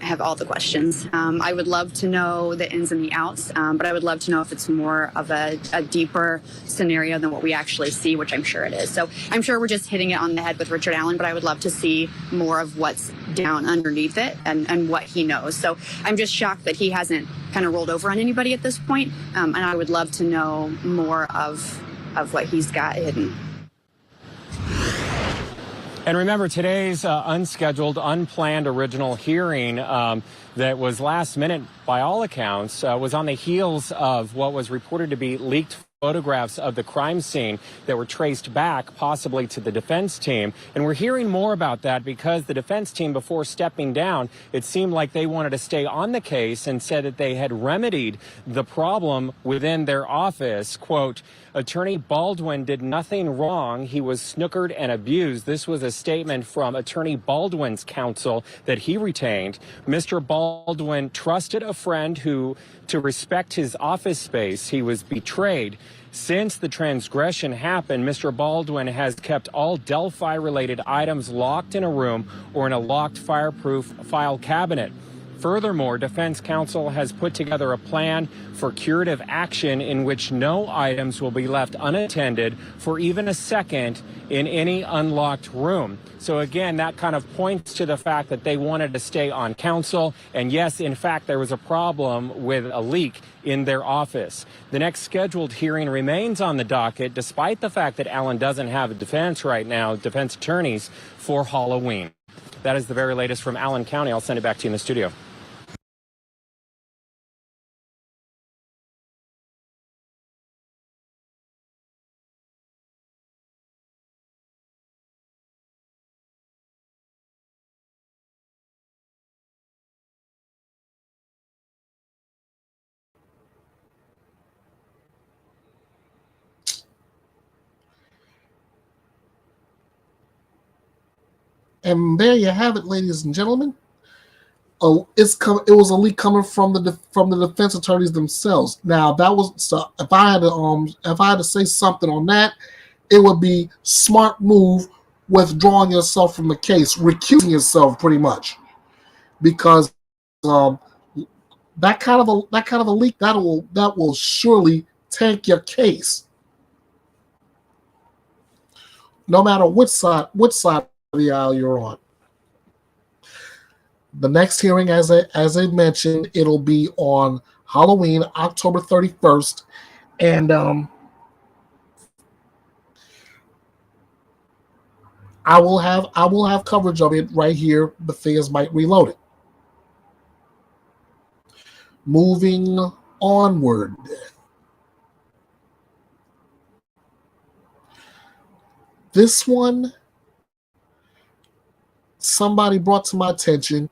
I have all the questions. I would love to know the ins and the outs, but I would love to know if it's more of a deeper scenario than what we actually see, which I'm sure it is. So I'm sure we're just hitting it on the head with Richard Allen, but I would love to see more of what's down underneath it and what he knows. So I'm just shocked that he hasn't kind of rolled over on anybody at this point, and I would love to know more of what he's got hidden. And remember, today's unscheduled, unplanned original hearing that was last minute by all accounts was on the heels of what was reported to be leaked photographs of the crime scene that were traced back possibly to the defense team. And we're hearing more about that because the defense team, before stepping down, it seemed like they wanted to stay on the case and said that they had remedied the problem within their office. Quote, Attorney Baldwin did nothing wrong. He was snookered and abused. This was a statement from Attorney Baldwin's counsel that he retained. Mr. Baldwin trusted a friend to respect his office space. He was betrayed. Since the transgression happened, Mr. Baldwin has kept all Delphi-related items locked in a room or in a locked fireproof file cabinet. Furthermore, defense counsel has put together a plan for curative action in which no items will be left unattended for even a second in any unlocked room. So again, that kind of points to the fact that they wanted to stay on counsel. And yes, in fact, there was a problem with a leak in their office. The next scheduled hearing remains on the docket, despite the fact that Allen doesn't have a defense right now, defense attorneys, for Halloween. That is the very latest from Allen County. I'll send it back to you in the studio. And there you have it, ladies and gentlemen. It was a leak coming from the defense attorneys themselves. Now that was, so if I had to say something on that, it would be smart move withdrawing yourself from the case, recusing yourself pretty much, because that kind of a leak that will surely tank your case, no matter which side of the aisle you're on. The next hearing, as I mentioned, it'll be on Halloween, October 31st, and I will have coverage of it right here. Bethea'S Byte Reloaded. Moving onward. This one, somebody brought to my attention,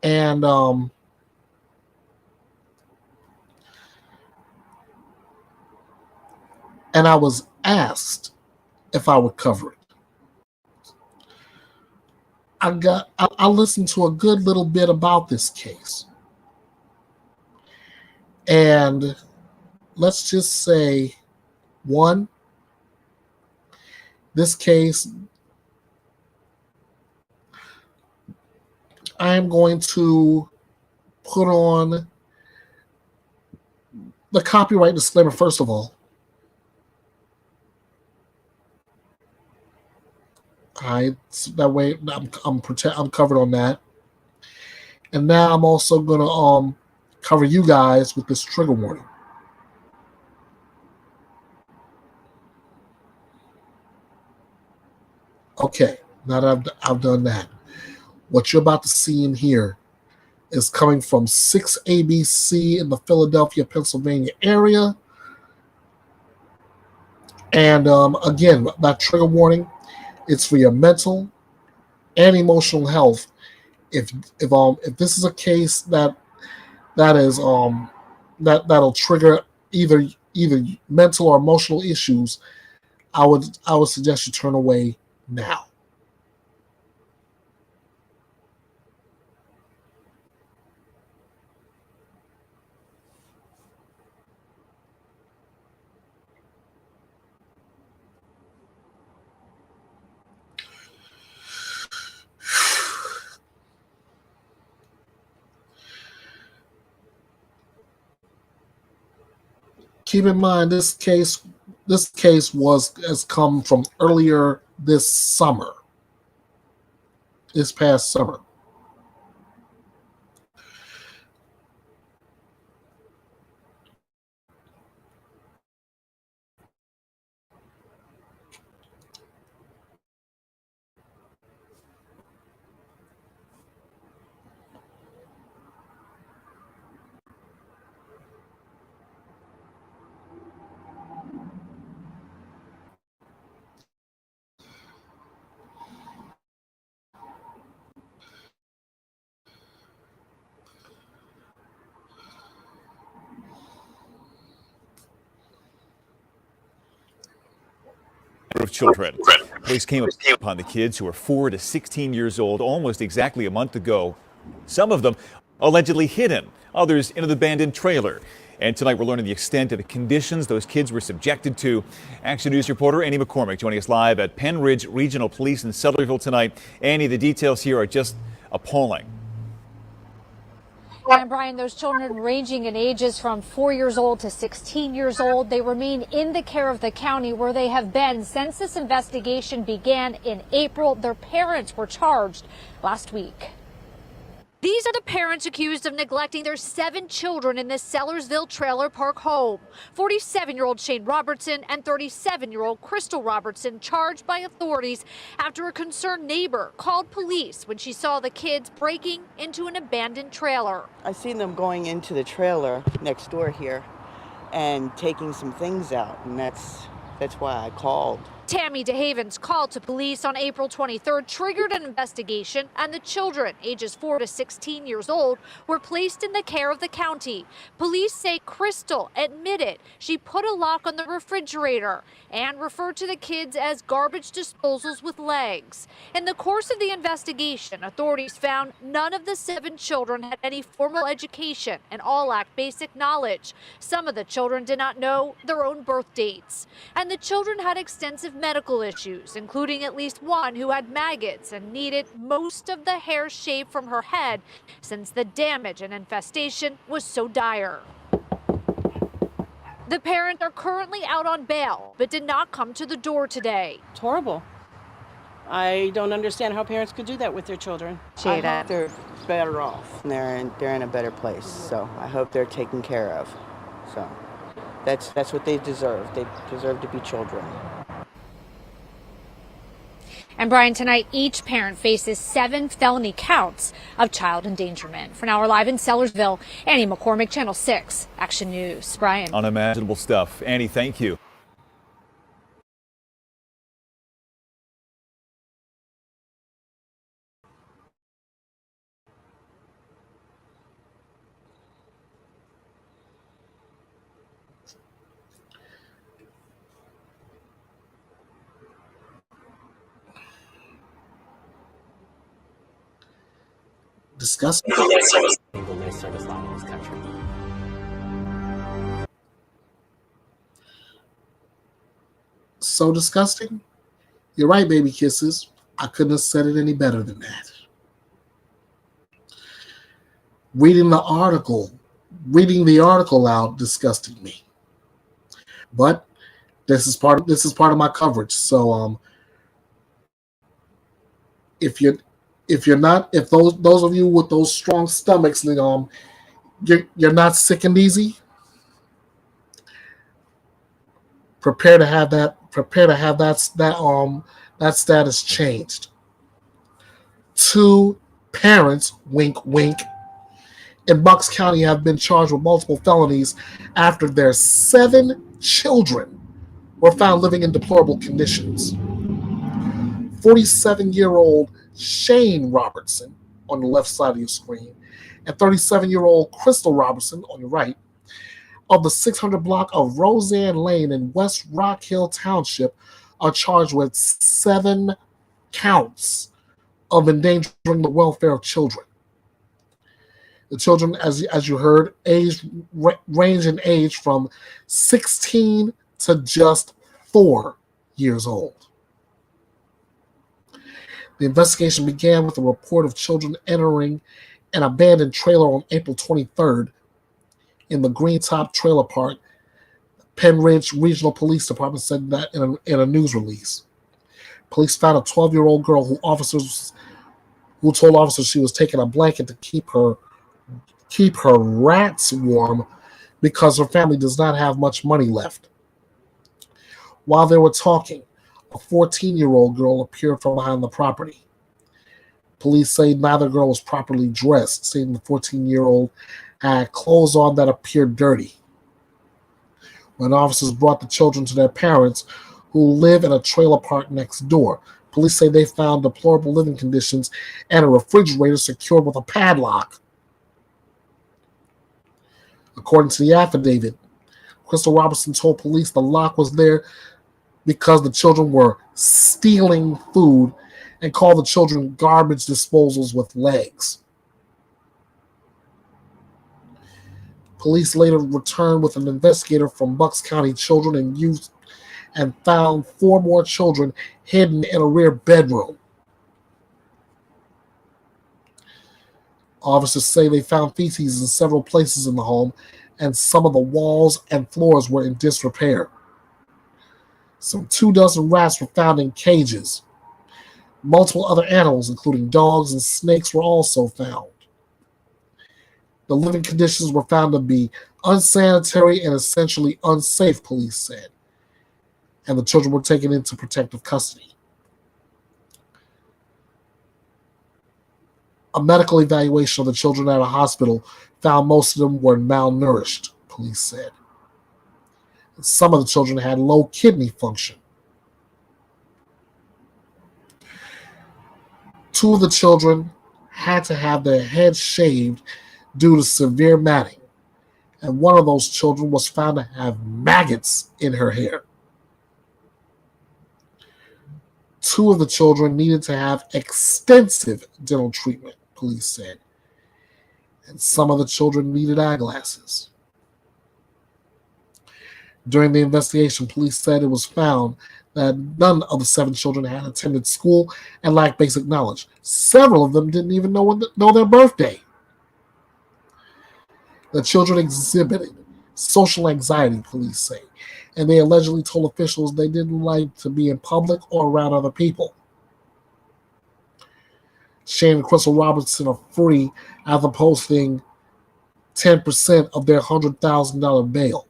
and I was asked if I would cover it. I listened to a good little bit about this case, and let's just say, one, this case, I am going to put on the copyright disclaimer first of all. That way I'm covered on that, and now I'm also gonna cover you guys with this trigger warning. Okay, now that I've done that, what you're about to see in here is coming from 6ABC in the Philadelphia, Pennsylvania area. And again, that trigger warning, it's for your mental and emotional health. If this is a case that'll trigger either mental or emotional issues, I would suggest you turn away now. Keep in mind this case has come from earlier this past summer. Of children. Police came upon the kids who were 4 to 16 years old almost exactly a month ago. Some of them allegedly hidden, others in an abandoned trailer. And tonight we're learning the extent of the conditions those kids were subjected to. Action News reporter Annie McCormick joining us live at Penn Ridge Regional Police in Sutterville tonight. Annie, the details here are just appalling. And Brian, those children ranging in ages from 4 years old to 16 years old, they remain in the care of the county where they have been since this investigation began in April. Their parents were charged last week. These are the parents accused of neglecting their 7 children in this Sellersville trailer park home. 47-year-old Shane Robertson and 37-year-old Crystal Robertson charged by authorities after a concerned neighbor called police when she saw the kids breaking into an abandoned trailer. I seen them going into the trailer next door here and taking some things out, and that's why I called. Tammy DeHaven's call to police on April 23rd triggered an investigation, and the children, ages 4 to 16 years old, were placed in the care of the county. Police say Crystal admitted she put a lock on the refrigerator and referred to the kids as garbage disposals with legs. In the course of the investigation, authorities found none of the 7 children had any formal education and all lacked basic knowledge. Some of the children did not know their own birth dates, and the children had extensive medical issues, including at least one who had maggots and needed most of the hair shaved from her head since the damage and infestation was so dire. The parents are currently out on bail, but did not come to the door today. It's horrible. I don't understand how parents could do that with their children. I hope they're better off. They're in a better place, so I hope they're taken care of. So that's what they deserve. They deserve to be children. And Brian, tonight each parent faces 7 felony counts of child endangerment. For now, we're live in Sellersville. Annie McCormick, Channel 6, Action News. Brian. Unimaginable stuff. Annie, thank you. Disgusting. So disgusting. You're right, baby kisses. I couldn't have said it any better than that. Reading the article out disgusted me. But this is part of my coverage. So if those of you with those strong stomachs, you're not sick and easy, prepare to have that status changed. 2 parents, wink wink, in Bucks County have been charged with multiple felonies after their 7 children were found living in deplorable conditions. 47-year-old Shane Robertson on the left side of your screen and 37-year-old Crystal Robertson on your right of the 600 block of Roseanne Lane in West Rock Hill Township are charged with 7 counts of endangering the welfare of children. The children, as you heard, range in age from 16 to just 4 years old. The investigation began with a report of children entering an abandoned trailer on April 23rd in the Green Top Trailer Park Penn Ridge Regional Police Department said that in a news release. Police found a 12-year-old girl who told officers she was taking a blanket to keep her rats warm because her family does not have much money left. While they were talking, a 14-year-old girl appeared from behind the property. Police say neither girl was properly dressed, saying the 14-year-old had clothes on that appeared dirty. When officers brought the children to their parents, who live in a trailer park next door, police say they found deplorable living conditions and a refrigerator secured with a padlock. According to the affidavit, Crystal Robertson told police the lock was there because the children were stealing food and called the children garbage disposals with legs. Police later returned with an investigator from Bucks County Children and Youth and found 4 more children hidden in a rear bedroom. Officers say they found feces in several places in the home, and some of the walls and floors were in disrepair. Some 24 rats were found in cages. Multiple other animals, including dogs and snakes, were also found. The living conditions were found to be unsanitary and essentially unsafe, police said, and the children were taken into protective custody. A medical evaluation of the children at a hospital found most of them were malnourished, police said. Some of the children had low kidney function. 2 of the children had to have their heads shaved due to severe matting, and one of those children was found to have maggots in her hair. 2 of the children needed to have extensive dental treatment, police said, and some of the children needed eyeglasses. During the investigation, police said it was found that none of the 7 children had attended school and lacked basic knowledge. Several of them didn't even know their birthday. The children exhibited social anxiety, police say, and they allegedly told officials they didn't like to be in public or around other people. Shane and Crystal Robertson are free after posting 10% of their $100,000 bail.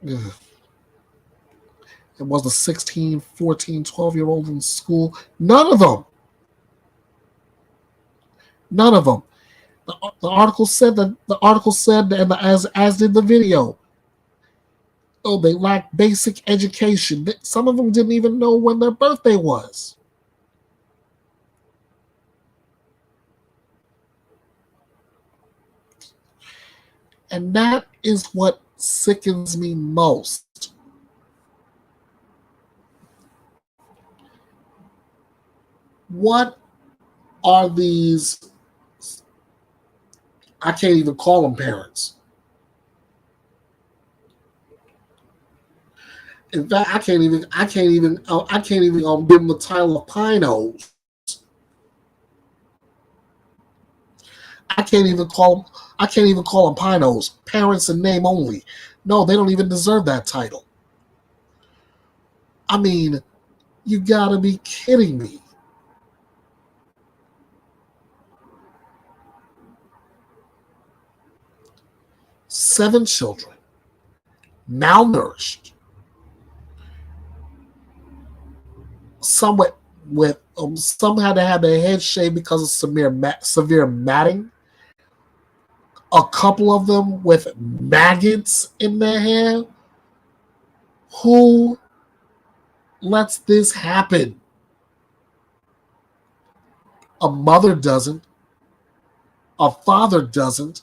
Ugh. It was the 16, 14, 12-year-old in school. None of them. The article said and as did the video. Oh, they lack basic education. Some of them didn't even know when their birthday was. And that is what sickens me most. What are these? I can't even call them parents. In fact, I can't even give them the title of Pinos. I can't even call them Pinos. Parents in name only. No, they don't even deserve that title. I mean, you gotta be kidding me. Seven children, malnourished, some had to have their heads shaved because of severe matting. A couple of them with maggots in their hair. Who lets this happen? A mother doesn't. A father doesn't.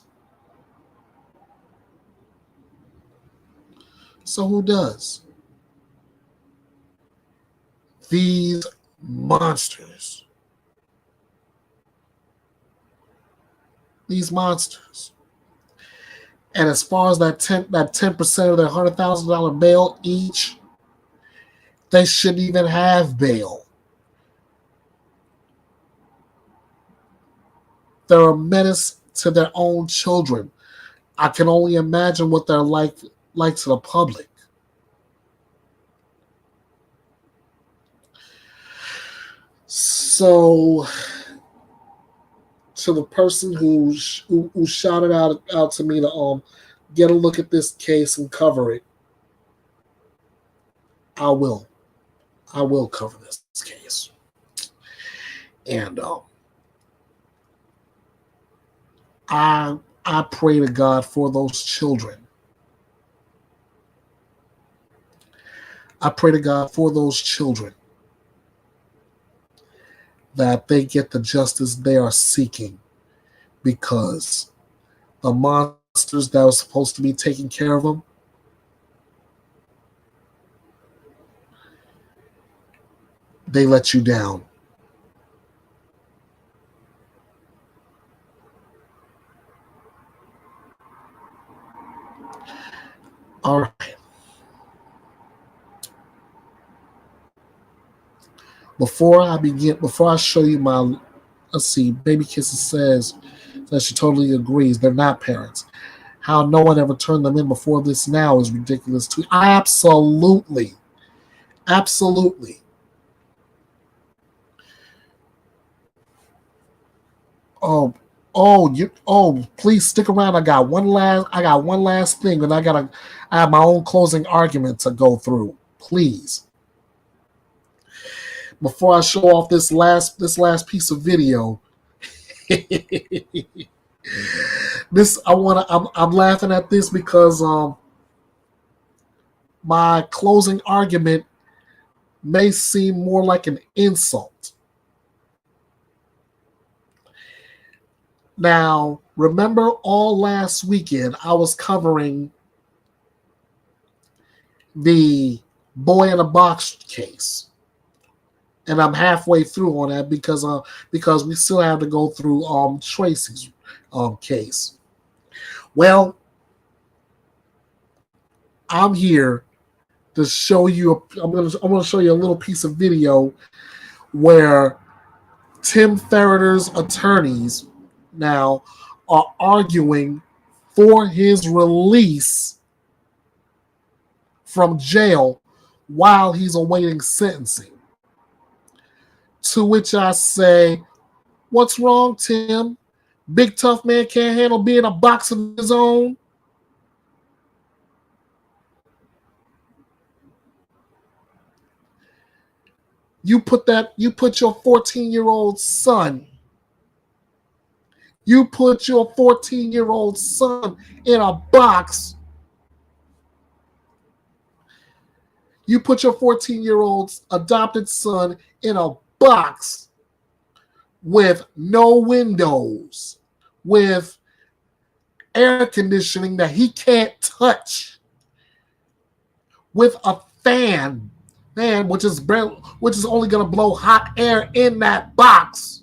So who does? These monsters. These monsters. And as far as that 10% of their $100,000 bail each, they shouldn't even have bail. They're a menace to their own children. I can only imagine what they're like to the public. So, to the person who shouted out to me to get a look at this case and cover it, I will cover this case. And I pray to God for those children. I pray to God for those children that they get the justice they are seeking, because the monsters that were supposed to be taking care of them, they let you down. All right. Before I show you my, let's see, Baby Kisses says that she totally agrees. They're not parents. How no one ever turned them in before this now is ridiculous too. Absolutely. Please stick around. I got one last thing, and I have my own closing argument to go through. Please. Before I show off this last piece of video, I'm laughing at this because my closing argument may seem more like an insult. Now, remember all last weekend I was covering the boy in a box case. And I'm halfway through on that because we still have to go through Tracy's case. Well, I'm here to show you. I'm going to show you a little piece of video where Tim Ferriter's attorneys now are arguing for his release from jail while he's awaiting sentencing. To which I say, what's wrong, Tim? Big tough man can't handle being a box of his own? You put your 14-year-old son. You put your 14-year-old son in a box. You put your 14-year-old adopted son in a box with no windows, with air conditioning that he can't touch, with a fan which is only going to blow hot air in that box.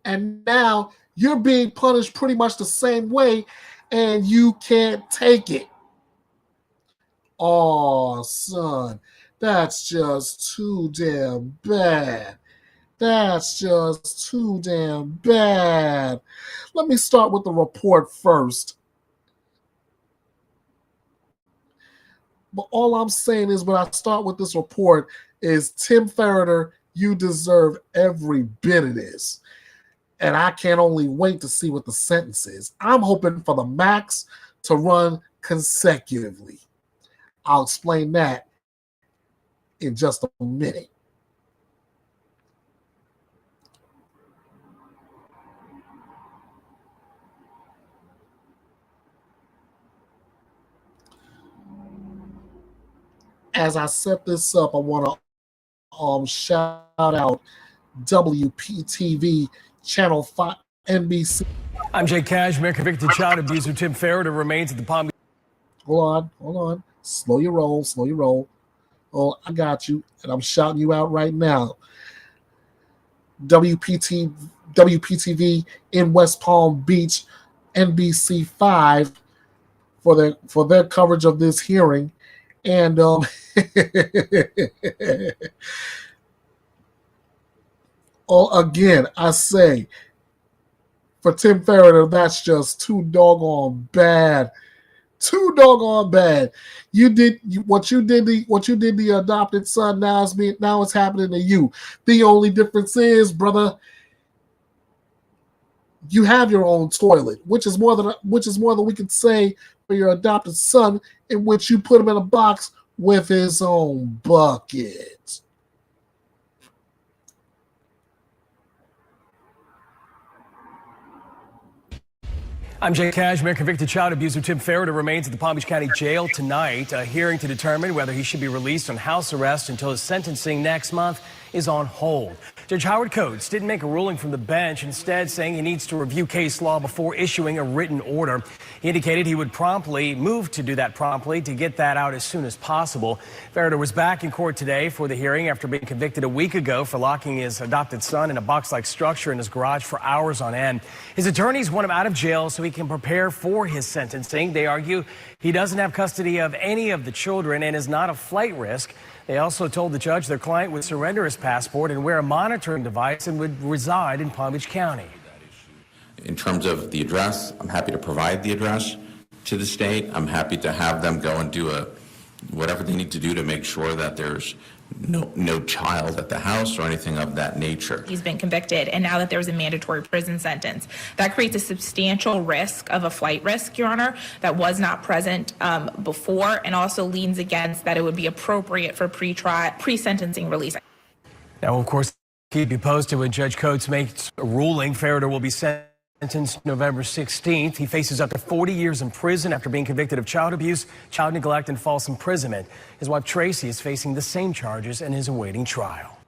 And now you're being punished pretty much the same way, and you can't take it. Oh, son, that's just too damn bad. That's just too damn bad. Let me start with the report first. But all I'm saying is when I start with this report is, Tim Ferriter, you deserve every bit of this. And I can't only wait to see what the sentence is. I'm hoping for the max to run consecutively. I'll explain that in just a minute. As I set this up, I want to shout out WPTV Channel 5 NBC. I'm Jay Cashmere. Convicted child abuser Tim Ferriter remains at the Palm. Hold on. Slow your roll. Oh, I got you. And I'm shouting you out right now. WPTV in West Palm Beach, NBC 5 for their coverage of this hearing. And Again, I say, for Tim Ferriter, that's just too doggone bad. Too doggone bad. What you did the adopted son. Now it's happening to you. The only difference is, brother, you have your own toilet, which is more than we could say for your adopted son, in which you put him in a box with his own bucket. I'm Jay Cashmere. Convicted child abuser Tim Ferriter remains at the Palm Beach County Jail tonight. A hearing to determine whether he should be released on house arrest until his sentencing next month is on hold. Judge Howard Coates didn't make a ruling from the bench, instead saying he needs to review case law before issuing a written order. He indicated he would move to do that promptly to get that out as soon as possible. Ferriter was back in court today for the hearing after being convicted a week ago for locking his adopted son in a box-like structure in his garage for hours on end. His attorneys want him out of jail so he can prepare for his sentencing. They argue he doesn't have custody of any of the children and is not a flight risk. They also told the judge their client would surrender his passport and wear a monitoring device and would reside in Palm Beach County. In terms of the address, I'm happy to provide the address to the state. I'm happy to have them go and do whatever they need to do to make sure that there's no child at the house or anything of that nature. He's been convicted, and now that there's a mandatory prison sentence, that creates a substantial risk of a flight risk, Your Honor, that was not present before, and also leans against that it would be appropriate for pre-sentencing release. Now, of course, keep you posted when Judge Coates makes a ruling. Ferriter will be sentenced November 16th. He faces up to 40 years in prison after being convicted of child abuse, child neglect, and false imprisonment. His wife Tracy is facing the same charges and is awaiting trial.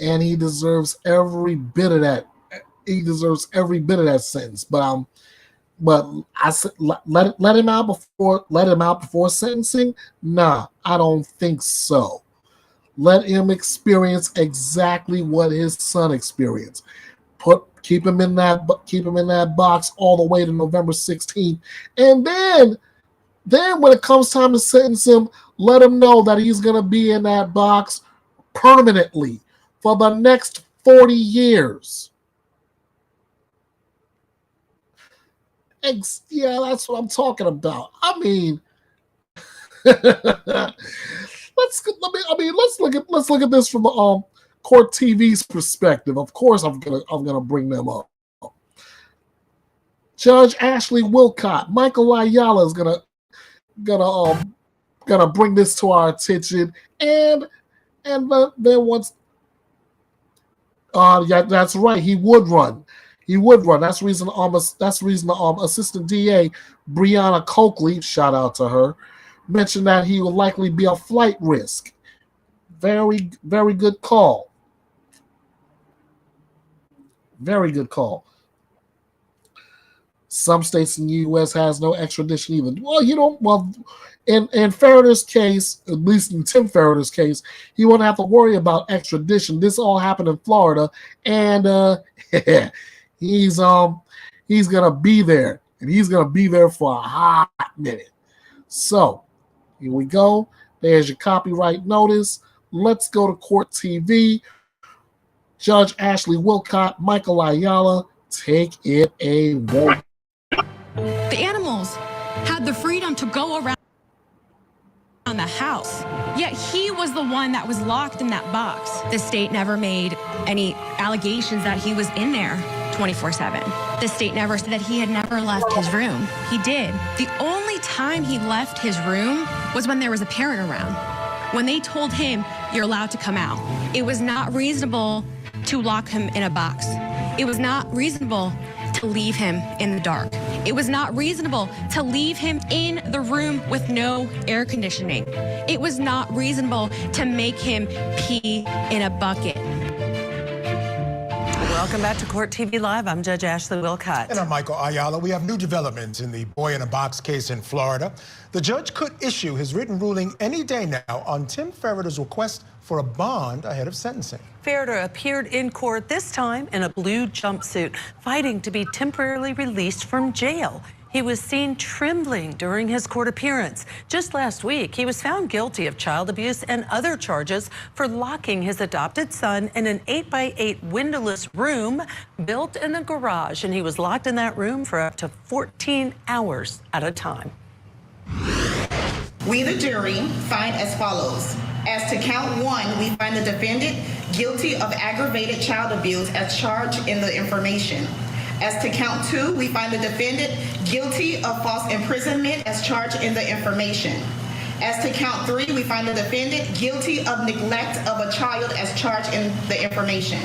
And he deserves every bit of that. He deserves every bit of that sentence. But I said, let him out before sentencing? Nah, I don't think so. Let him experience exactly what his son experienced. Keep him in that box all the way to November 16th, and then when it comes time to sentence him, let him know that he's gonna be in that box permanently for the next 40 years. Yeah, that's what I'm talking about. I mean, let's look at this from the Court TV's perspective. Of course, I'm gonna bring them up. Judge Ashley Wilcott, Michael Ayala is gonna bring this to our attention, and then once, yeah, that's right, he would run. He would run. That's the reason Assistant DA Brianna Coakley, shout out to her, mentioned that he would likely be a flight risk. Very, very good call. Very good call. Some states in the U.S. has no extradition either. Well, in Ferriter's case, at least in Tim Ferriter's case, he won't have to worry about extradition. This all happened in Florida, and he's gonna be there, and he's gonna be there for a hot minute. So here we go. There's your copyright notice. Let's go to Court TV. Judge Ashley Wilcott, Michael Ayala, take it away. The animals had the freedom to go around the house, yet he was the one that was locked in that box. The state never made any allegations that he was in there 24/7. The state never said that he had never left his room. He did. The only time he left his room was when there was a parent around. When they told him, you're allowed to come out. It was not reasonable to lock him in a box. It was not reasonable to leave him in the dark. It was not reasonable to leave him in the room with no air conditioning. It was not reasonable to make him pee in a bucket. Welcome back to Court TV Live. I'm Judge Ashley Wilcott. And I'm Michael Ayala. We have new developments in the boy in a box case in Florida. The judge could issue his written ruling any day now on Tim Ferriter's request for a bond ahead of sentencing. Ferriter appeared in court this time in a blue jumpsuit, fighting to be temporarily released from jail. He was seen trembling during his court appearance. Just last week, he was found guilty of child abuse and other charges for locking his adopted son in an 8x8 windowless room built in a garage, and he was locked in that room for up to 14 hours at a time. We, the jury, find as follows. As to count 1, we find the defendant guilty of aggravated child abuse as charged in the information. As to count 2, we find the defendant guilty of false imprisonment as charged in the information. As to count 3, we find the defendant guilty of neglect of a child as charged in the information.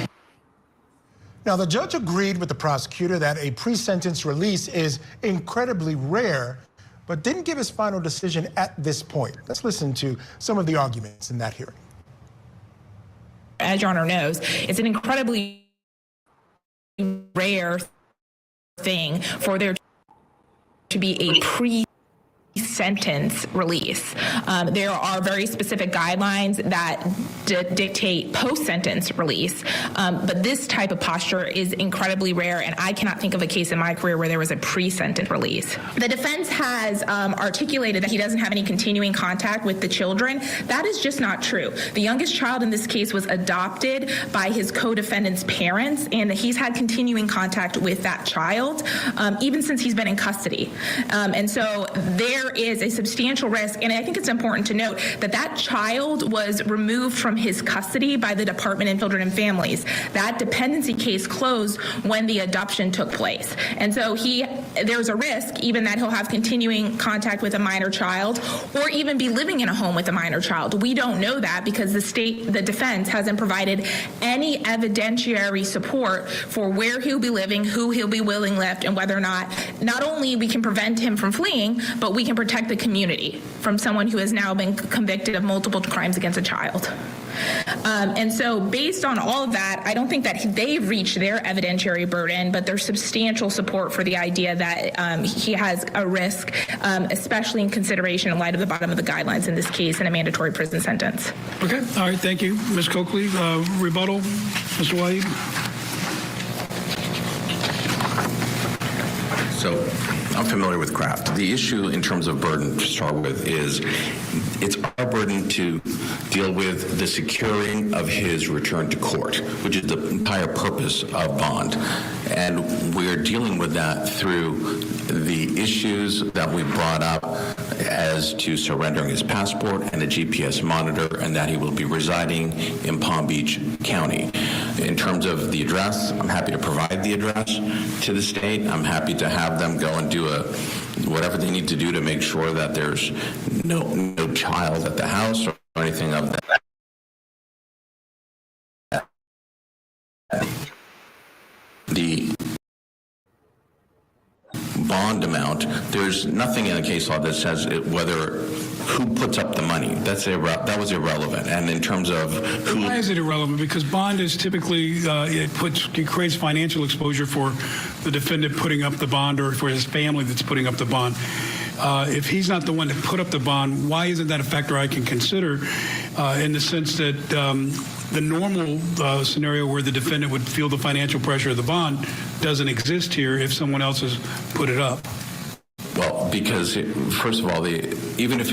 Now, the judge agreed with the prosecutor that a pre-sentence release is incredibly rare, but didn't give his final decision at this point. Let's listen to some of the arguments in that hearing. As Your Honor knows, it's an incredibly rare thing for there to be a pre-sentence release. There are very specific guidelines that dictate post-sentence release, but this type of posture is incredibly rare, and I cannot think of a case in my career where there was a pre-sentence release. The defense has articulated that he doesn't have any continuing contact with the children. That is just not true. The youngest child in this case was adopted by his co-defendant's parents, and he's had continuing contact with that child even since he's been in custody. And so there is a substantial risk, and I think it's important to note that that child was removed from his custody by the Department of Children and Families. That dependency case closed when the adoption took place. And so there's a risk even that he'll have continuing contact with a minor child or even be living in a home with a minor child. We don't know that because the defense hasn't provided any evidentiary support for where he'll be living, who he'll be willing left, and whether or not only we can prevent him from fleeing, but we can protect the community from someone who has now been convicted of multiple crimes against a child. And so based on all of that, I don't think that they've reached their evidentiary burden, but there's substantial support for the idea that he has a risk, especially in consideration in light of the bottom of the guidelines in this case in a mandatory prison sentence. Okay. All right. Thank you. Ms. Coakley, rebuttal. Mr. White. So I'm familiar with Kraft. The issue in terms of burden to start with is it's our burden to deal with the securing of his return to court, which is the entire purpose of bond. And we're dealing with that through the issues that we brought up as to surrendering his passport and a GPS monitor, and that he will be residing in Palm Beach County. In terms of the address, I'm happy to provide the address to the state. I'm happy to have them go and do whatever they need to do to make sure that there's no child at the house or anything of that. The bond amount, there's nothing in the case law that says who puts up the money. That was irrelevant. And in terms of who... Why is it irrelevant? Because bond is typically, it creates financial exposure for the defendant putting up the bond or for his family that's putting up the bond. If he's not the one that put up the bond, why isn't that a factor I can consider in the sense that the normal scenario where the defendant would feel the financial pressure of the bond doesn't exist here if someone else has put it up? Well, because first of all, even if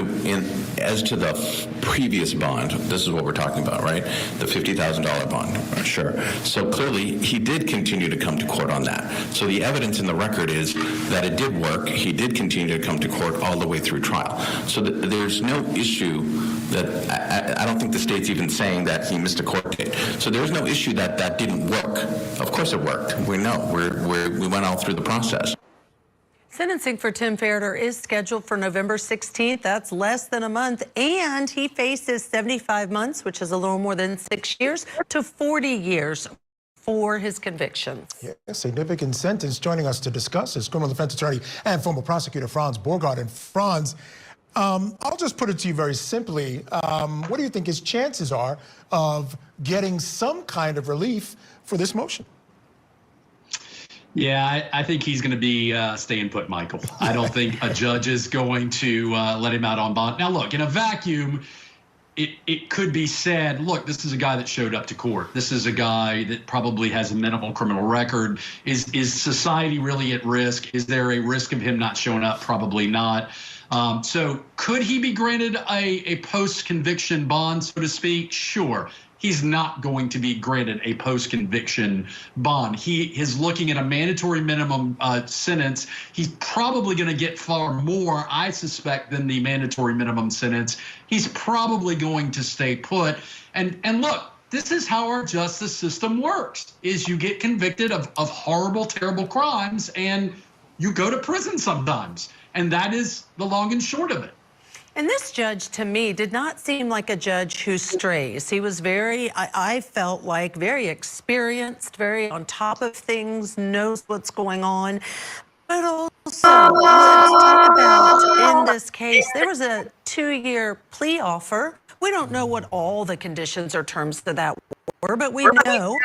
as to the previous bond, this is what we're talking about, right? The $50,000 bond, sure. So clearly, he did continue to come to court on that. So the evidence in the record is that it did work. He did continue to come to court all the way through trial. So there's no issue that I don't think the state's even saying that he missed a court date. So there's no issue that didn't work. Of course it worked. We know. We went all through the process. Sentencing for Tim Ferriter is scheduled for November 16th. That's less than a month. And he faces 75 months, which is a little more than 6 years, to 40 years for his convictions. Yeah, a significant sentence. Joining us to discuss is criminal defense attorney and former prosecutor Franz Borghardt. And Franz, I'll just put it to you very simply. What do you think his chances are of getting some kind of relief for this motion? Yeah, I think he's going to be staying put, Michael. I don't think a judge is going to let him out on bond. Now, look, in a vacuum, it could be said, look, this is a guy that showed up to court. This is a guy that probably has a minimal criminal record. Is society really at risk? Is there a risk of him not showing up? Probably not. So could he be granted a post-conviction bond, so to speak? Sure. He's not going to be granted a post-conviction bond. He is looking at a mandatory minimum sentence. He's probably going to get far more, I suspect, than the mandatory minimum sentence. He's probably going to stay put. And look, this is how our justice system works, is you get convicted of horrible, terrible crimes, and you go to prison sometimes. And that is the long and short of it. And this judge, to me, did not seem like a judge who strays. He was very, I felt like, very experienced, very on top of things, knows what's going on. But also, let's talk about, in this case, there was a 2-year plea offer. We don't know what all the conditions or terms of that were, but we know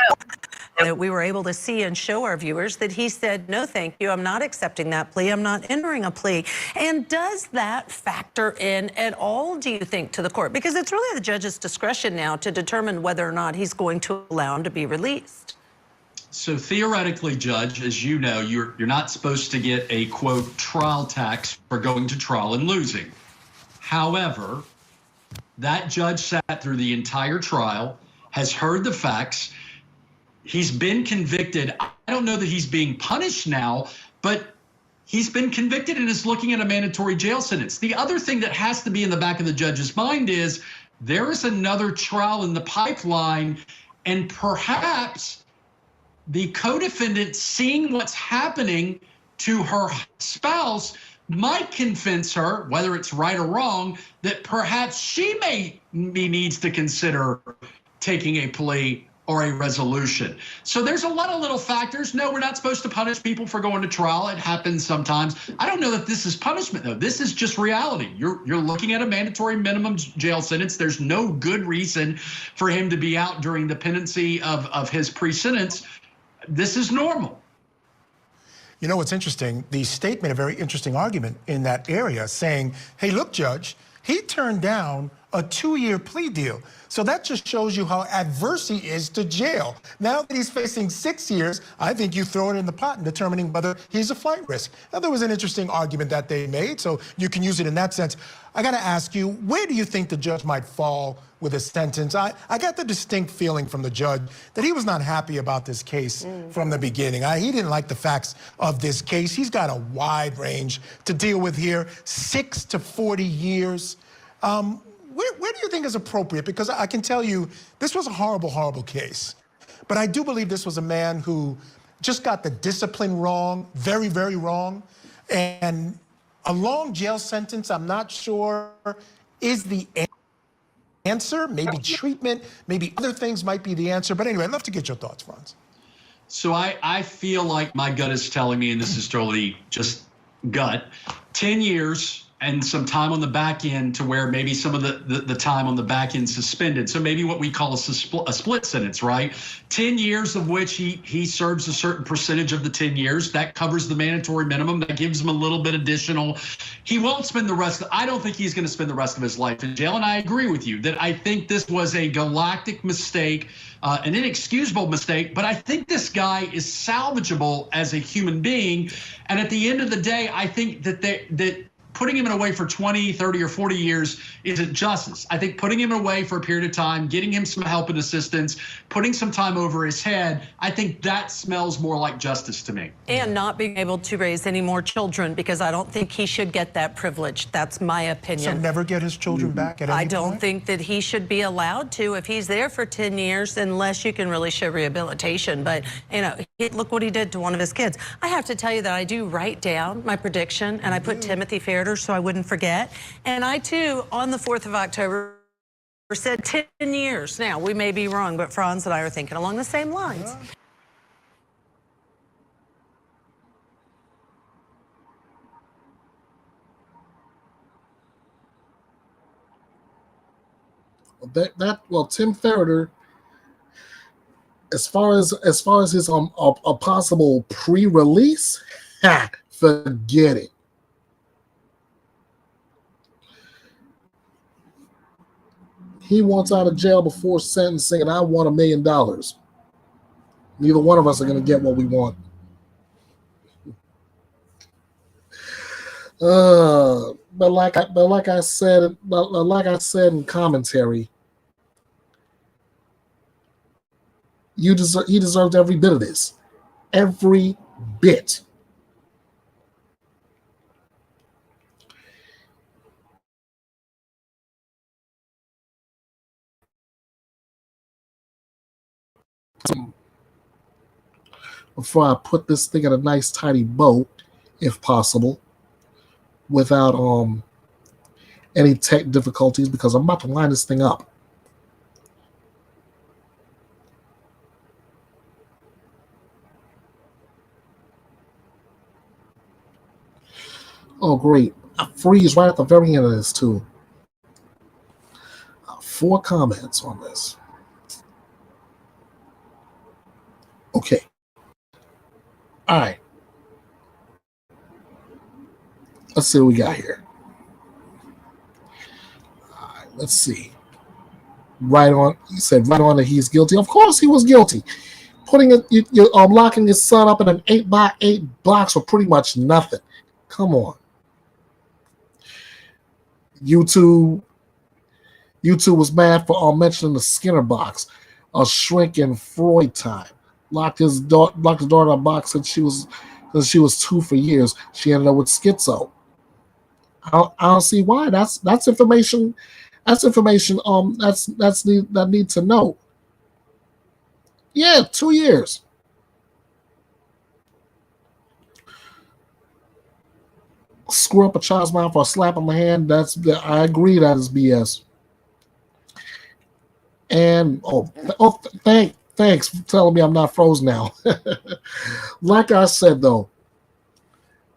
that we were able to see and show our viewers that he said, no, thank you, I'm not accepting that plea, I'm not entering a plea. And does that factor in at all, do you think, to the court? Because it's really the judge's discretion now to determine whether or not he's going to allow him to be released. So theoretically, Judge, as you know, you're not supposed to get a, quote, trial tax for going to trial and losing. However, that judge sat through the entire trial, has heard the facts. He's been convicted. I don't know that he's being punished now, but he's been convicted and is looking at a mandatory jail sentence. The other thing that has to be in the back of the judge's mind is there is another trial in the pipeline, and perhaps the co-defendant, seeing what's happening to her spouse, might convince her, whether it's right or wrong, that perhaps she needs to consider taking a plea or a resolution. So there's a lot of little factors. No, we're not supposed to punish people for going to trial. It happens sometimes. I don't know that this is punishment, though. This is just reality. You're looking at a mandatory minimum jail sentence. There's no good reason for him to be out during the pendency of his pre-sentence. This is normal. You know what's interesting? The state made a very interesting argument in that area, saying, hey, look, Judge, he turned down a 2-year plea deal. So that just shows you how adverse he is to jail. Now that he's facing 6 years, I think you throw it in the pot in determining whether he's a flight risk. Now, there was an interesting argument that they made, so you can use it in that sense. I got to ask you, where do you think the judge might fall with a sentence? I got the distinct feeling from the judge that he was not happy about this case from the beginning. He didn't like the facts of this case. He's got a wide range to deal with here, 6 to 40 years. Where do you think is appropriate? Because I can tell you, this was a horrible, horrible case. But I do believe this was a man who just got the discipline wrong, very, very wrong. And a long jail sentence, I'm not sure, is the answer. Maybe treatment, maybe other things might be the answer. But anyway, I'd love to get your thoughts, Franz. So I feel like my gut is telling me, and this is totally just gut, 10 years and some time on the back end to where maybe some of the time on the back end suspended. So maybe what we call a split sentence, right? 10 years of which he serves a certain percentage of the 10 years. That covers the mandatory minimum. That gives him a little bit additional. He won't spend the rest. I don't think he's going to spend the rest of his life in jail. And I agree with you that I think this was a galactic mistake, an inexcusable mistake. But I think this guy is salvageable as a human being. And at the end of the day, I think that putting him away for 20, 30, or 40 years isn't justice. I think putting him away for a period of time, getting him some help and assistance, putting some time over his head, I think that smells more like justice to me. And not being able to raise any more children, because I don't think he should get that privilege. That's my opinion. So never get his children back at any I don't point? think that he should be allowed to if he's there for 10 years, unless you can really show rehabilitation. But, you know, look what he did to one of his kids. I have to tell you that I do write down my prediction, and I put Timothy Ferriter so I wouldn't forget. And I, too, on the 4th of October, said 10 years. Now, we may be wrong, but Franz and I are thinking along the same lines. Well, Tim Ferriter, as far as his a possible pre-release, forget it. He wants out of jail before sentencing, and I want $1 million. Neither one of us are going to get what we want. But like I said in commentary, he deserved every bit of this, every bit. Before I put this thing in a nice tidy bow, if possible, without any tech difficulties, because I'm about to line this thing up. Oh, great. I freeze right at the very end of this, too. 4 comments on this. Okay. All right. Let's see what we got here. All right, let's see. Right on. You said right on that he's guilty. Of course he was guilty. Locking his son up in an 8x8 box for pretty much nothing. Come on. YouTube was mad for mentioning the Skinner box, a shrink in Freud time. Locked his daughter in a box since she was 2 for years. She ended up with schizo. I don't see why. That's information. That's information. That need to know. Yeah, 2 years. Screw up a child's mouth for a slap on the hand. I agree. That is BS. And thanks for telling me I'm not frozen now. Like I said though,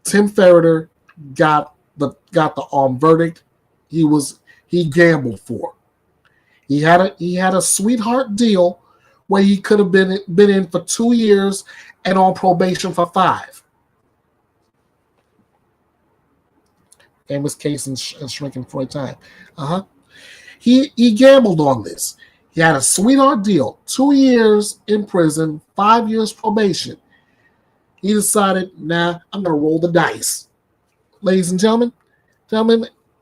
Tim Ferriter got the verdict he gambled for. He had a sweetheart deal where he could have been in for 2 years and on probation for 5. Famous case in shrinking Freud time. He gambled on this. He had a sweetheart deal, 2 years in prison, 5 years probation. He decided, nah, I'm gonna roll the dice. Ladies and gentlemen,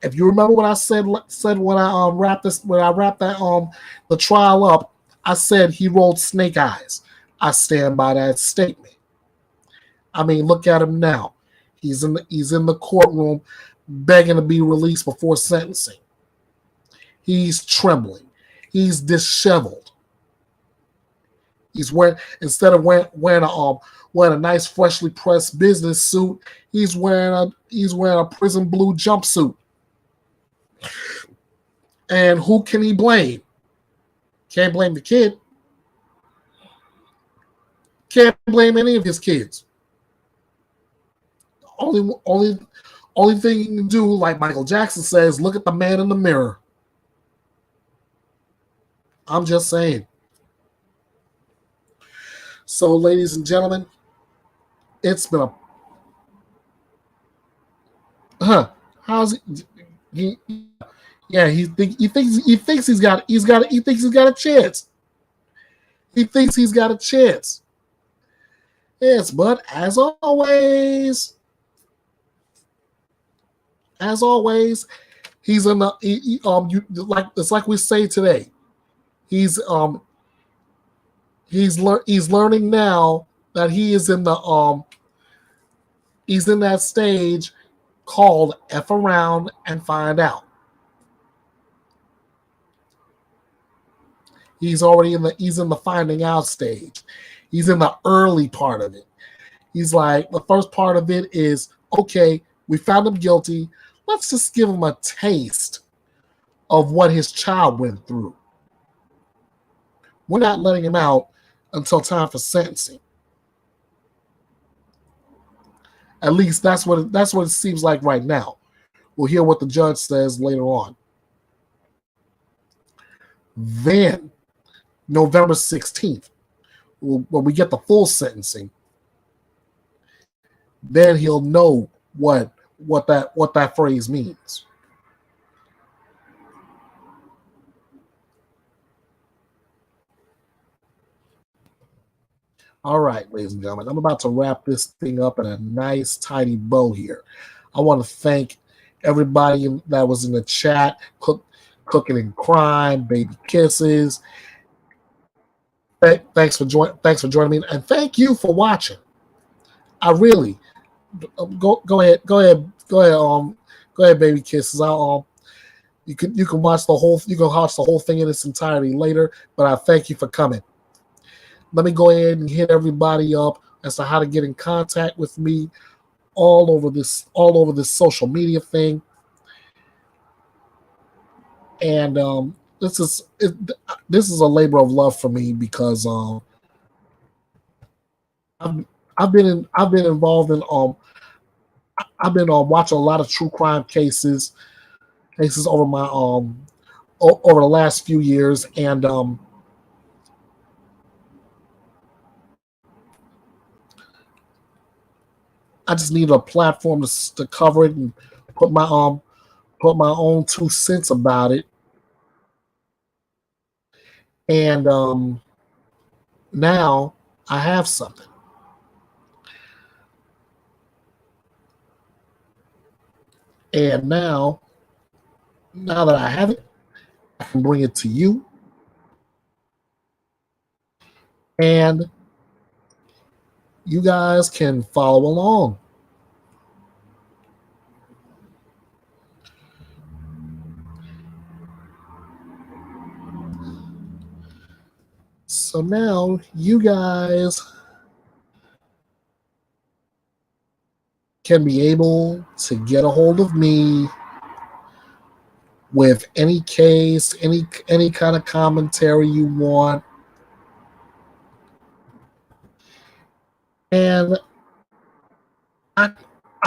if you remember what I said when I wrapped the trial up, I said he rolled snake eyes. I stand by that statement. I mean, look at him now. He's in the courtroom begging to be released before sentencing. He's trembling. He's disheveled. He's instead of wearing a nice freshly pressed business suit, he's wearing a prison blue jumpsuit. And who can he blame? Can't blame the kid. Can't blame any of his kids. Only thing you can do, like Michael Jackson says, look at the man in the mirror. I'm just saying. So, ladies and gentlemen, it's been how's he? He thinks he's got a chance. He thinks he's got a chance. Yes, but as always, he's in the it's like we say today. He's learning now that he's in that stage called F around and find out. He's in the finding out stage. He's in the early part of it. He's like, the first part of it is, okay, we found him guilty. Let's just give him a taste of what his child went through. We're not letting him out until time for sentencing. At least that's what it seems like right now. We'll hear what the judge says later on. Then, November 16th, when we get the full sentencing, then he'll know what that phrase means. All right, ladies and gentlemen, I'm about to wrap this thing up in a nice, tidy bow here. I want to thank everybody that was in the chat, Cooking in Crime, Baby Kisses. Thanks for joining me, and thank you for watching. I really go ahead, Baby Kisses. You can watch the whole thing in its entirety later, but I thank you for coming. Let me go ahead and hit everybody up as to how to get in contact with me all over this social media thing. And this is a labor of love for me because I've been involved in I've been watching a lot of true crime cases over my over the last few years, and I just need a platform to cover it and put my own 2 cents about it. And now I have something. And now that I have it, I can bring it to you. And you guys can follow along. So now you guys can be able to get a hold of me with any case, any kind of commentary you want. And I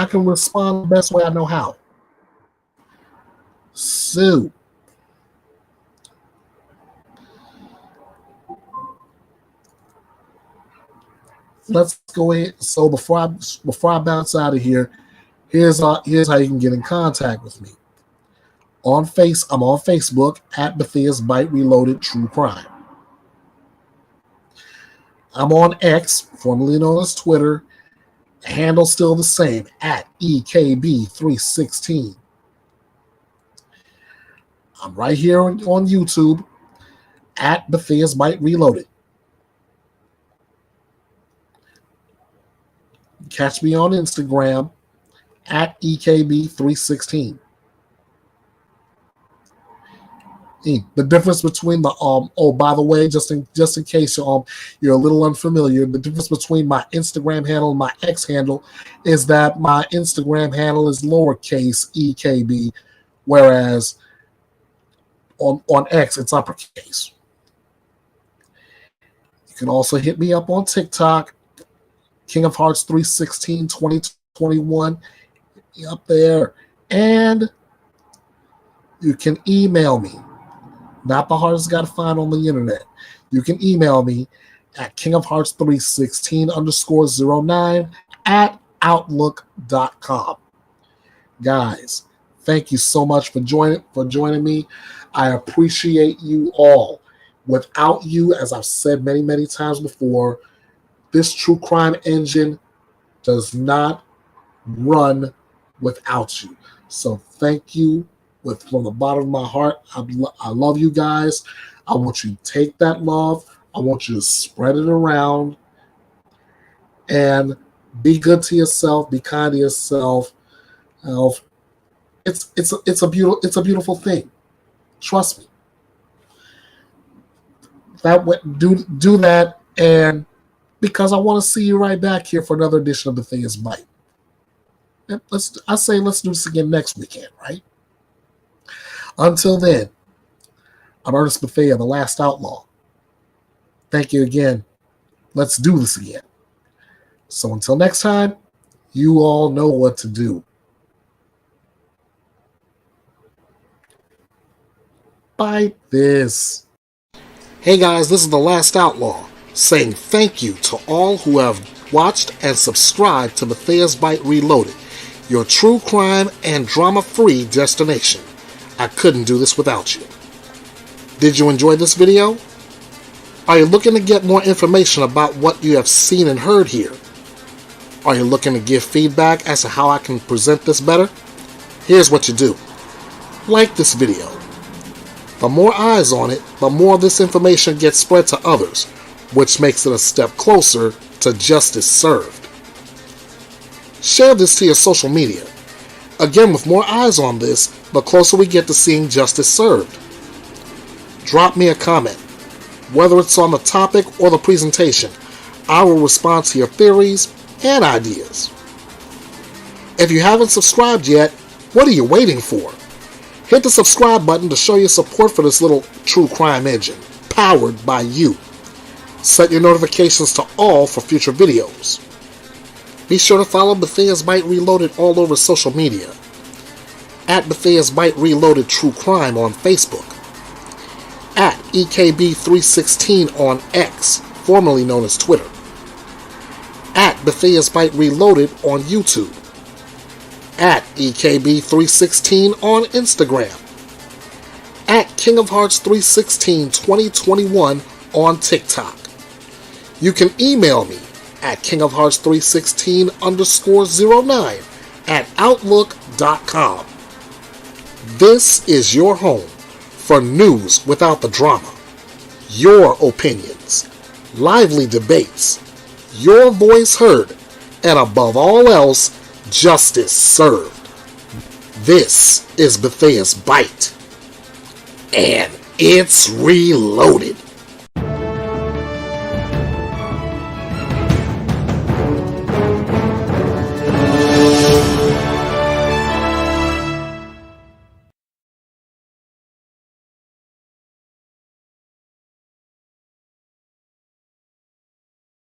can respond the best way I know how. So let's go ahead. So before I bounce out of here, here's how you can get in contact with me. I'm on Facebook at Bethea'S Byte Reloaded True Crime. I'm on X, formerly known as Twitter. Handle still the same, at EKB316. I'm right here on YouTube at Bethea'S Byte Reloaded. Catch me on Instagram at EKB316. The difference between the by the way, just in case you're a little unfamiliar, the difference between my Instagram handle and my X handle is that my Instagram handle is lowercase EKB, whereas on X it's uppercase. You can also hit me up on TikTok, King of Hearts 316 2021, up there, and you can email me. Not the hardest guy to find on the internet. You can email me at kingofhearts316_09 at outlook.com. Guys, thank you so much for joining me. I appreciate you all. Without you, as I've said many, many times before, this true crime engine does not run without you. So thank you. From the bottom of my heart, I love you guys. I want you to take that love. I want you to spread it around, and be good to yourself. Be kind to yourself. It's a beautiful thing. Trust me. Do that, and because I want to see you right back here for another edition of Bethea'S Byte. Let's do this again next weekend, right? Until then, I'm Ernest Bethea, the last outlaw. Thank you again. Let's do this again. So until next time, you all know what to do. Bite this. Hey guys, this is the last outlaw saying thank you to all who have watched and subscribed to Bethea'S Byte Reloaded, your true crime and drama-free destination. I couldn't do this without you. Did you enjoy this video? Are you looking to get more information about what you have seen and heard here? Are you looking to give feedback as to how I can present this better? Here's what you do. Like this video. The more eyes on it, the more this information gets spread to others, which makes it a step closer to justice served. Share this to your social media. Again, with more eyes on this, the closer we get to seeing justice served. Drop me a comment. Whether it's on the topic or the presentation, I will respond to your theories and ideas. If you haven't subscribed yet, what are you waiting for? Hit the subscribe button to show your support for this little true crime engine, powered by you. Set your notifications to all for future videos. Be sure to follow Bethea'S Byte Reloaded all over social media. At Bethea'S Byte Reloaded True Crime on Facebook. At EKB316 on X, formerly known as Twitter. At Bethea'S Byte Reloaded on YouTube. At EKB316 on Instagram. At King of Hearts 316 2021 on TikTok. You can email me at kingofhearts316_09 at outlook.com. This is your home for news without the drama, your opinions, lively debates, your voice heard, and above all else, justice served. This is Bethea'S Byte, and it's reloaded.